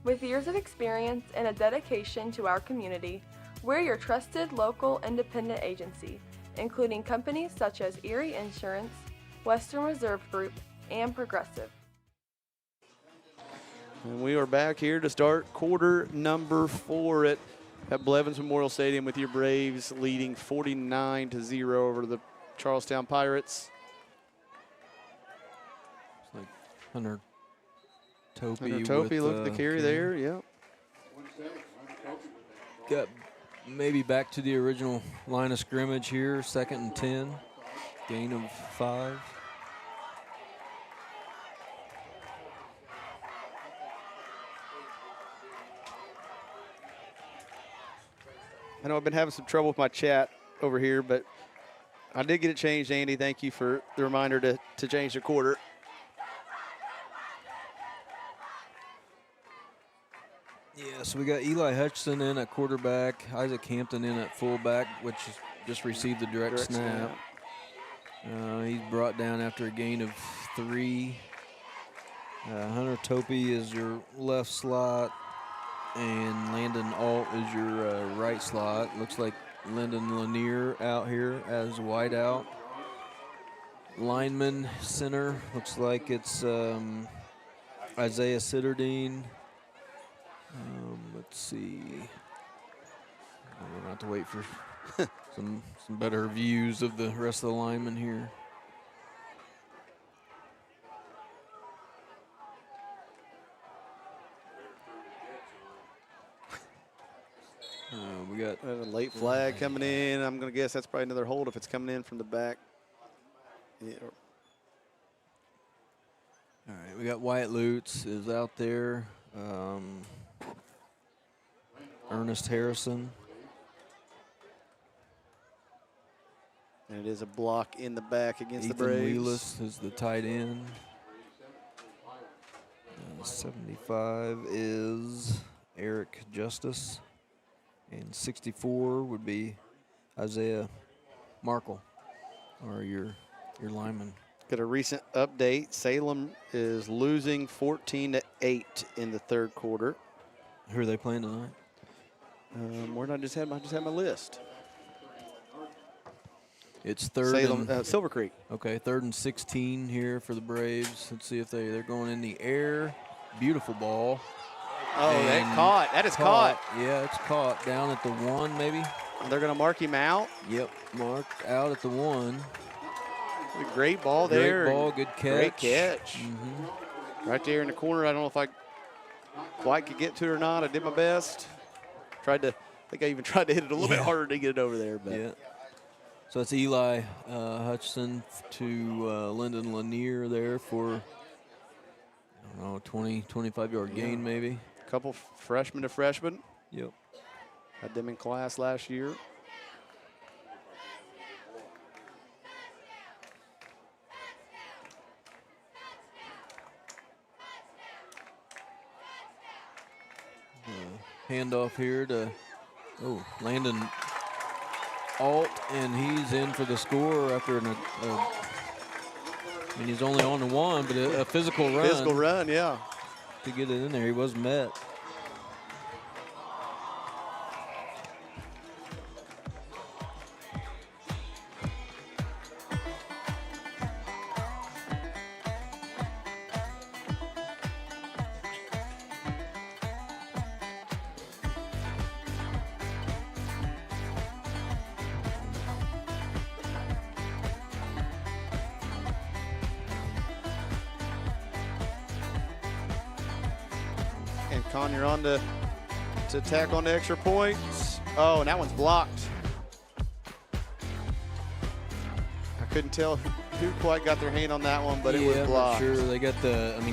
With years of experience and a dedication to our community, we're your trusted local independent agency, including companies such as Erie Insurance, Western Reserve Group, and Progressive. And we are back here to start quarter number 4 at Blevins Memorial Stadium with your Braves leading 49-0 over the Charlestown Pirates. It's like Hunter Topi. Hunter Topi, look at the carry there, yeah. Got maybe back to the original line of scrimmage here, 2nd and 10, gain of 5. I know I've been having some trouble with my chat over here, but I did get it changed, Andy. Thank you for the reminder to change the quarter. Yeah, so we got Eli Hutchinson in at quarterback, Isaac Hampton in at fullback, which just received the direct snap. He's brought down after a gain of 3. Hunter Topi is your left slot, and Landon Alt is your right slot. Looks like Lyndon Lanier out here as wide out. Lineman center, looks like it's Isaiah Sitterdine. Let's see. We're going to have to wait for some better views of the rest of the linemen here. We got a late flag coming in. I'm going to guess that's probably another hold if it's coming in from the back. Yeah. All right, we got Wyatt Lutz is out there. Ernest Harrison. And it is a block in the back against Ethan the Braves. Wheelis is the tight end. 75 is Eric Justice. And 64 would be Isaiah Markle, or your lineman. Got a recent update. Salem is losing 14-8 in the third quarter. Who are they playing tonight? Where did I just have my list? It's third Salem, Silver Creek. Okay, 3rd and 16 here for the Braves. Let's see if they're going in the air. Beautiful ball. Oh, that caught. That is caught. Yeah, it's caught down at the 1 maybe. They're going to mark him out. Yep, marked out at the 1. Great ball there. Great ball, good catch. Great catch. Right there in the corner. I don't know if I quite could get to it or not. I did my best. I think I even tried to hit it a little bit harder to get it over there. But. Yeah. So it's Eli Hutchinson to Lyndon Lanier there for, I don't know, 20, 25-yard gain maybe. A couple freshmen to freshmen. Yep. Had them in class last year. Handoff here to Landon Alt, and he's in for the score after he's only on the 1, but a physical run. Physical run, yeah. To get it in there, he was met. Conyer on to tack on the extra point. Oh, and that one's blocked. I couldn't tell who quite got their hand on that one, but it was blocked. Sure, they got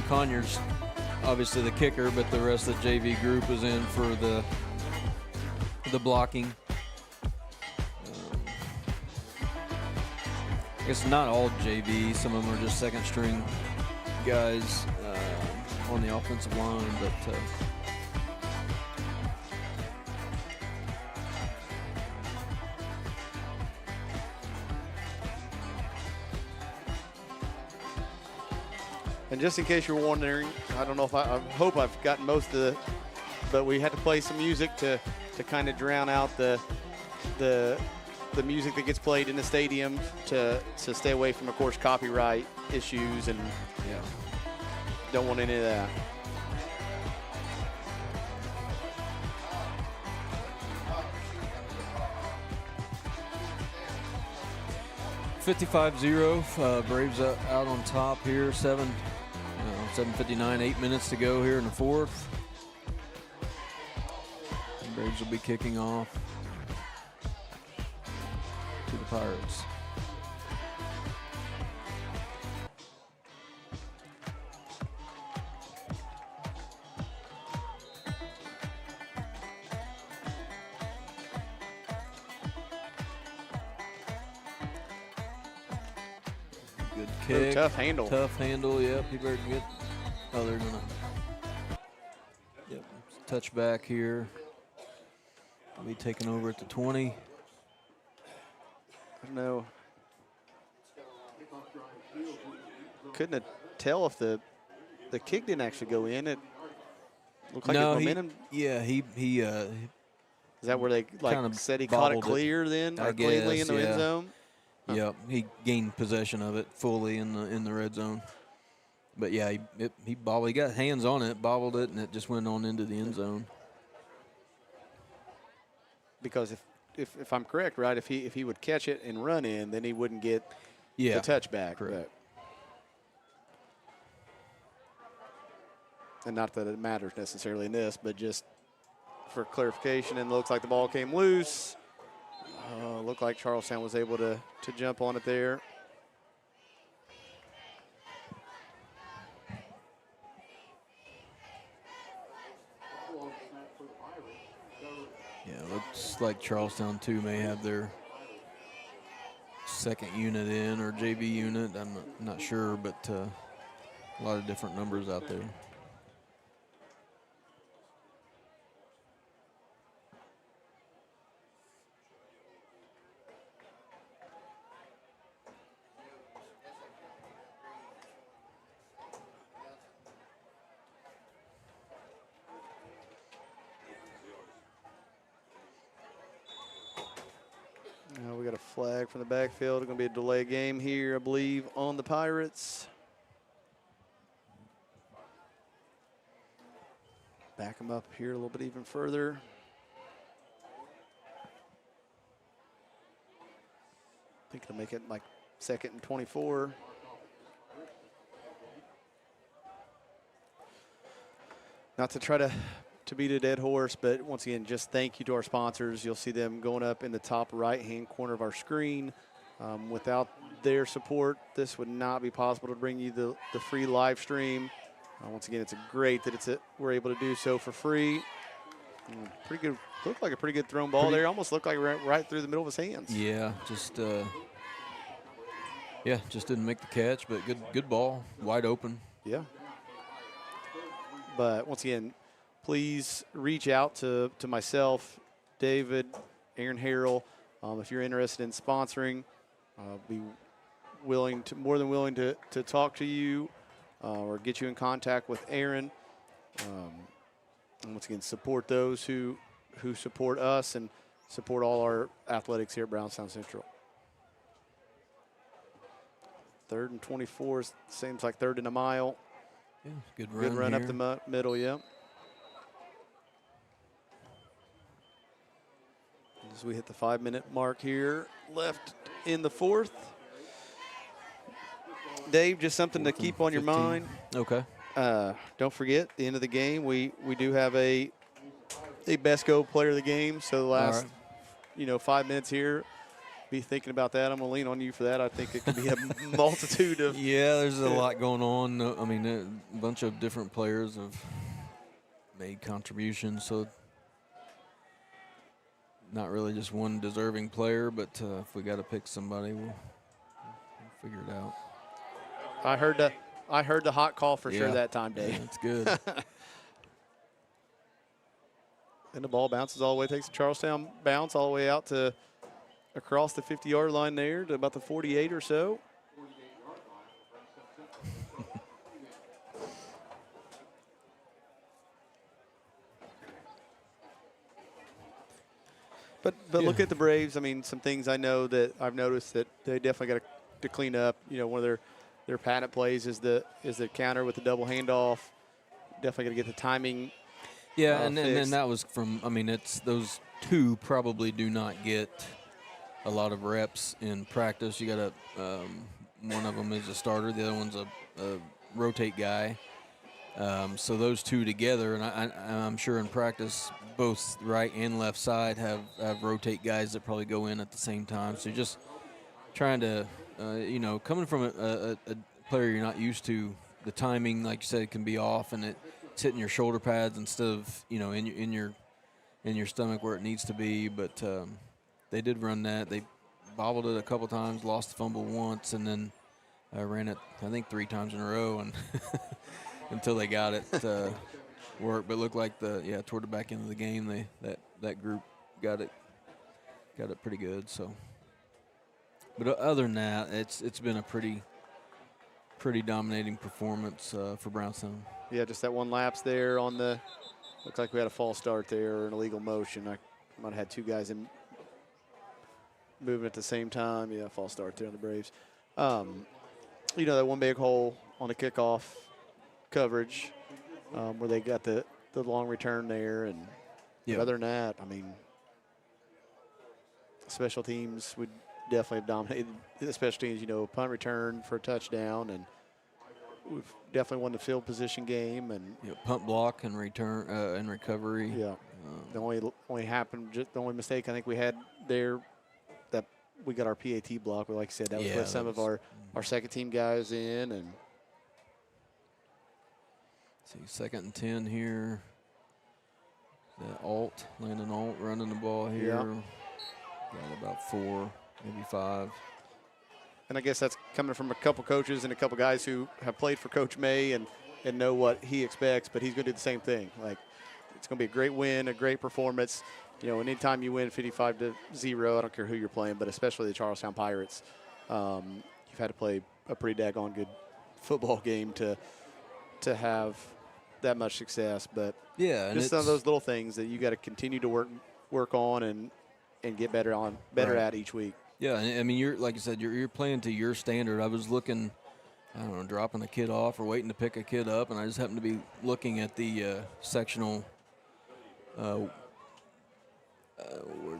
Conyers obviously the kicker, but the rest of the JV group is in for the blocking. I guess not all JV. Some of them are just second string guys on the offensive line, but and just in case you're wondering, I don't know if I hope I've gotten most of the, but we had to play some music to kind of drown out the music that gets played in the stadium to stay away from, of course, copyright issues, and don't want any of that. $55-0. Braves out on top here. 7:59, 8 minutes to go here in the fourth. The Braves will be kicking off to the Pirates. Good kick. Tough handle. Tough handle, yep. He better get. Oh, they're going to. Yep. Touchback here. Will be taken over at the 20. I don't know. Couldn't tell if the kick didn't actually go in. It looked like No, his momentum. he Is that where they kind of said he caught it bobbled it, clear then, I or cleanly in guess, the end yeah. zone? Huh. Yep, he gained possession of it fully in the red zone. But yeah, he bobbled. He got hands on it, bobbled it, and it just went on into the end zone. Because if I'm correct, right, if he would catch it and run in, then he wouldn't get Yeah, the touchback. correct. And not that it matters necessarily in this, but just for clarification, and looks like the ball came loose. Looked like Charlestown was able to jump on it there. Yeah, looks like Charlestown too may have their second unit in or JV unit. I'm not sure, but a lot of different numbers out there. We got a flag from the backfield. It's going to be a delay game here, I believe, on the Pirates. Back them up here a little bit even further. I think it'll make it like 2nd and 24. Not to try to beat a dead horse, but once again, just thank you to our sponsors. You'll see them going up in the top right-hand corner of our screen. Without their support, this would not be possible to bring you the free live stream. Once again, it's great that we're able to do so for free. Pretty good, looked like a pretty good thrown ball there. Almost looked like right through the middle of his hands. Yeah, just didn't make the catch, but good ball, wide open. Yeah. But once again, please reach out to myself, David, Aaron Harrell. If you're interested in sponsoring, be more than willing to talk to you or get you in contact with Aaron. And once again, support those who support us and support all our athletics here at Brownstown Central. 3rd and 24 seems like 3rd and a mile. Yeah, good run. Good run here. up the middle, yeah. As we hit the 5-minute mark here, left in the 4th. Dave, just something to keep on your 15. mind. Okay. Don't forget, at the end of the game, we do have a best go player of the game. So the last, 5 minutes here, be thinking about that. I'm going to lean on you for that. I think it could be a multitude of. Yeah, there's a lot going on. I mean, a bunch of different players have made contributions, so not really just one deserving player, but if we got to pick somebody, we'll figure it out. I heard the hot call for sure that time, Dave. Yeah, that's good. And the ball bounces all the way, takes a Charlestown bounce all the way out to across the 50-yard line there to about the 48 or so. But look at the Braves. I mean, some things I know that I've noticed that they definitely got to clean up. One of their patent plays is the counter with the double handoff. Definitely got to get the timing. Yeah, and then that was from. I mean, it's those two probably do not get a lot of reps in practice. You got to. One of them is a starter. The other one's a rotate guy. So those two together, and I'm sure in practice, both right and left side have rotate guys that probably go in at the same time. So just trying to, coming from a player you're not used to, the timing, like you said, can be off, and it's hitting your shoulder pads instead of in your stomach where it needs to be. But they did run that. They bobbled it a couple times, lost the fumble once, and then I ran it, I think, 3 times in a row, and until they got it work. But it looked like toward the back end of the game, that group got it pretty good. So, but other than that, it's been a pretty dominating performance for Brownstown. Yeah, just that one lapse there on the. Looks like we had a false start there or an illegal motion. I might have had 2 guys in moving at the same time. Yeah, false start there on the Braves. You know, that one big hole on the kickoff coverage where they got the long return there. And other than that, I mean, special teams would definitely have dominated the special teams. You know, punt return for a touchdown, and we've definitely won the field position game. And punt block and return and recovery. Yeah, the only mistake I think we had there, that we got our PAT block. But like I said, that was with some of our second team guys in. And see, 2nd and 10 here. Landon Alt running the ball here. Yeah. Got about 4, maybe 5. And I guess that's coming from a couple coaches and a couple guys who have played for Coach May and know what he expects, but he's going to do the same thing. Like, it's going to be a great win, a great performance. You know, anytime you win 55-0, I don't care who you're playing, but especially the Charlestown Pirates, you've had to play a pretty daggone good football game to have that much success. But yeah, just some of those little things that you got to continue to work on and get better at each week. Yeah, I mean, you're like I said, you're playing to your standard. I was looking, I don't know, dropping a kid off or waiting to pick a kid up, and I just happened to be looking at the sectional. Where's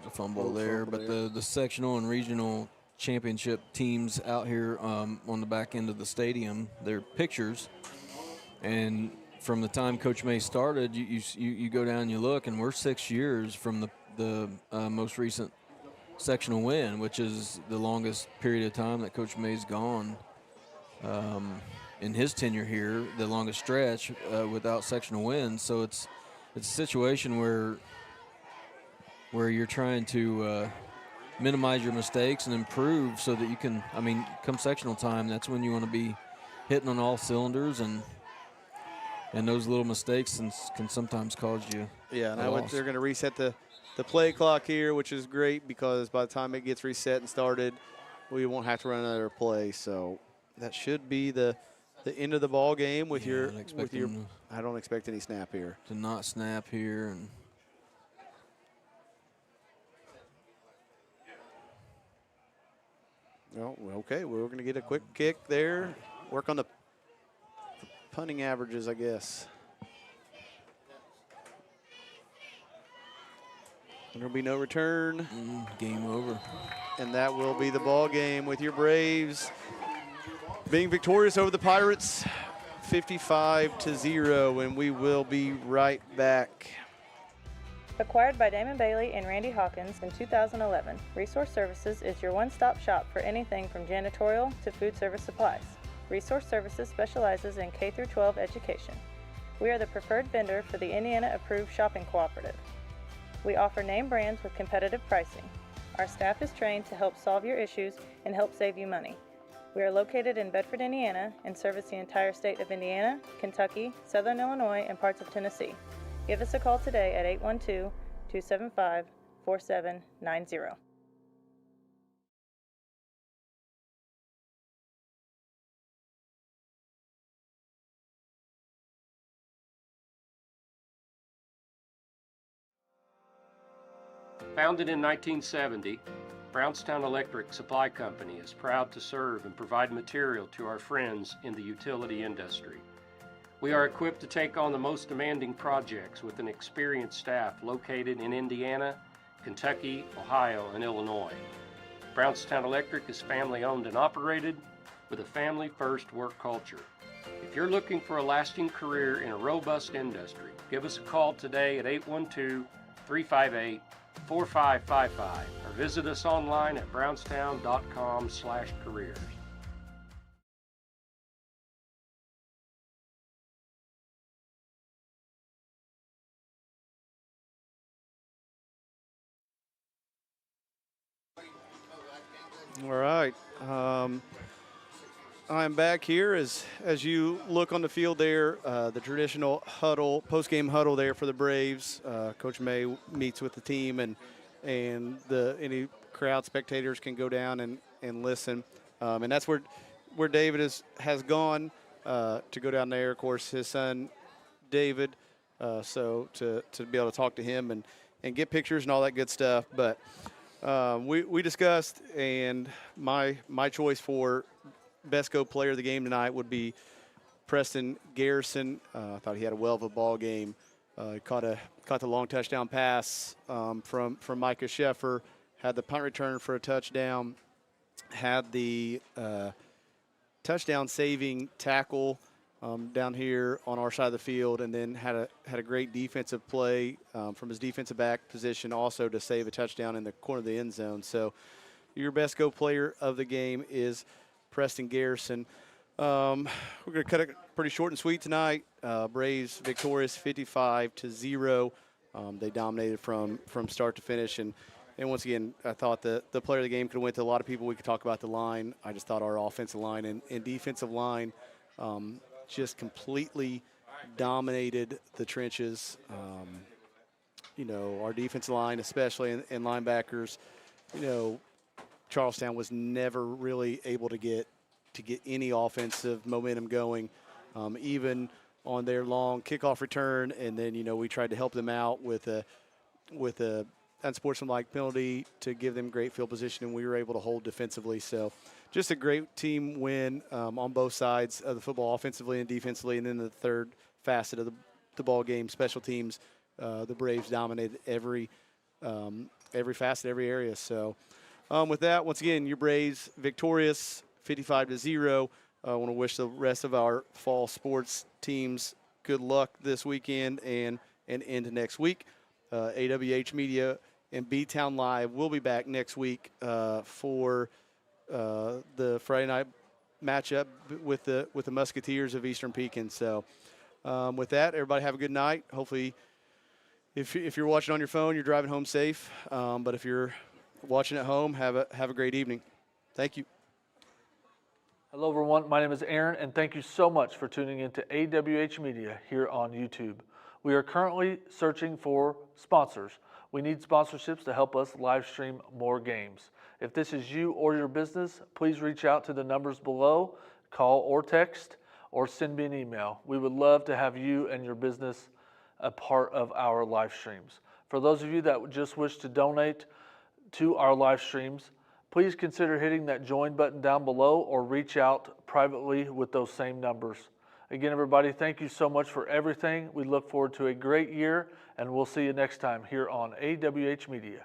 the fumble there? But the sectional and regional championship teams out here on the back end of the stadium, their pictures, and from the time Coach May started, you go down and you look, and we're 6 years from the most recent sectional win, which is the longest period of time that Coach May's gone in his tenure here, the longest stretch without sectional wins. So it's a situation where you're trying to minimize your mistakes and improve so that you can, I mean, come sectional time, that's when you want to be hitting on all cylinders, and those little mistakes can sometimes cause you Yeah, and a they're going to reset the play clock here, which is great because by the time it gets reset and started, we won't have to run another play. So that should be the end of the ball game with your. I don't expect any snap here. To not snap here and. No, okay, we're going to get a quick kick there. Work on the punting averages, I guess. There'll be no return. Game over. And that will be the ball game with your Braves being victorious over the Pirates 55-0, and we will be right back. Acquired by Damon Bailey and Randy Hawkins in 2011, Resource Services is your one-stop shop for anything from janitorial to food service supplies. Resource Services specializes in K-12 education. We are the preferred vendor for the Indiana-approved shopping cooperative. We offer name brands with competitive pricing. Our staff is trained to help solve your issues and help save you money. We are located in Bedford, Indiana, and service the entire state of Indiana, Kentucky, Southern Illinois, and parts of Tennessee. Give us a call today at 812-275-4790. Founded in 1970, Brownstown Electric Supply Company is proud to serve and provide material to our friends in the utility industry. We are equipped to take on the most demanding projects with an experienced staff located in Indiana, Kentucky, Ohio, and Illinois. Brownstown Electric is family-owned and operated with a family-first work culture. If you're looking for a lasting career in a robust industry, give us a call today at 812-358-4555 or visit us online at brownstown.com/careers. All right. I'm back here as you look on the field there, the traditional huddle, post-game huddle there for the Braves. Coach May meets with the team, and any crowd spectators can go down and listen. And that's where David has gone to go down there. Of course, his son David, so to be able to talk to him and get pictures and all that good stuff. But we discussed, and my choice for best go player of the game tonight would be Preston Garrison. I thought he had a well of a ball game. He caught the long touchdown pass from Micah Sheffer, had the punt return for a touchdown, had the touchdown saving tackle down here on our side of the field, and then had a great defensive play from his defensive back position also to save a touchdown in the corner of the end zone. So your best go player of the game is Preston Garrison. We're going to cut it pretty short and sweet tonight. Braves victorious 55-0. They dominated from start to finish. And once again, I thought the player of the game could have went to a lot of people. We could talk about the line. I just thought our offensive line and defensive line just completely dominated the trenches. Our defensive line especially and linebackers, Charlestown was never really able to get any offensive momentum going, even on their long kickoff return. And then, we tried to help them out with a unsportsmanlike penalty to give them great field position, and we were able to hold defensively. So just a great team win on both sides of the football, offensively and defensively. And then the third facet of the ball game, special teams, the Braves dominated every facet, every area. So with that, once again, your Braves victorious 55-0. I want to wish the rest of our fall sports teams good luck this weekend and into next week. AWH Media and B-Town Live will be back next week for the Friday night matchup with the Musketeers of Eastern Pekin. So with that, everybody have a good night. Hopefully, if you're watching on your phone, you're driving home safe. But if you're watching at home, have a great evening. Thank you. Hello, everyone. My name is Aaron, and thank you so much for tuning in to AWH Media here on YouTube. We are currently searching for sponsors. We need sponsorships to help us live stream more games. If this is you or your business, please reach out to the numbers below, call or text, or send me an email. We would love to have you and your business a part of our live streams. For those of you that just wish to donate to our live streams, please consider hitting that join button down below or reach out privately with those same numbers. Again, everybody, thank you so much for everything. We look forward to a great year, and we'll see you next time here on AWH Media.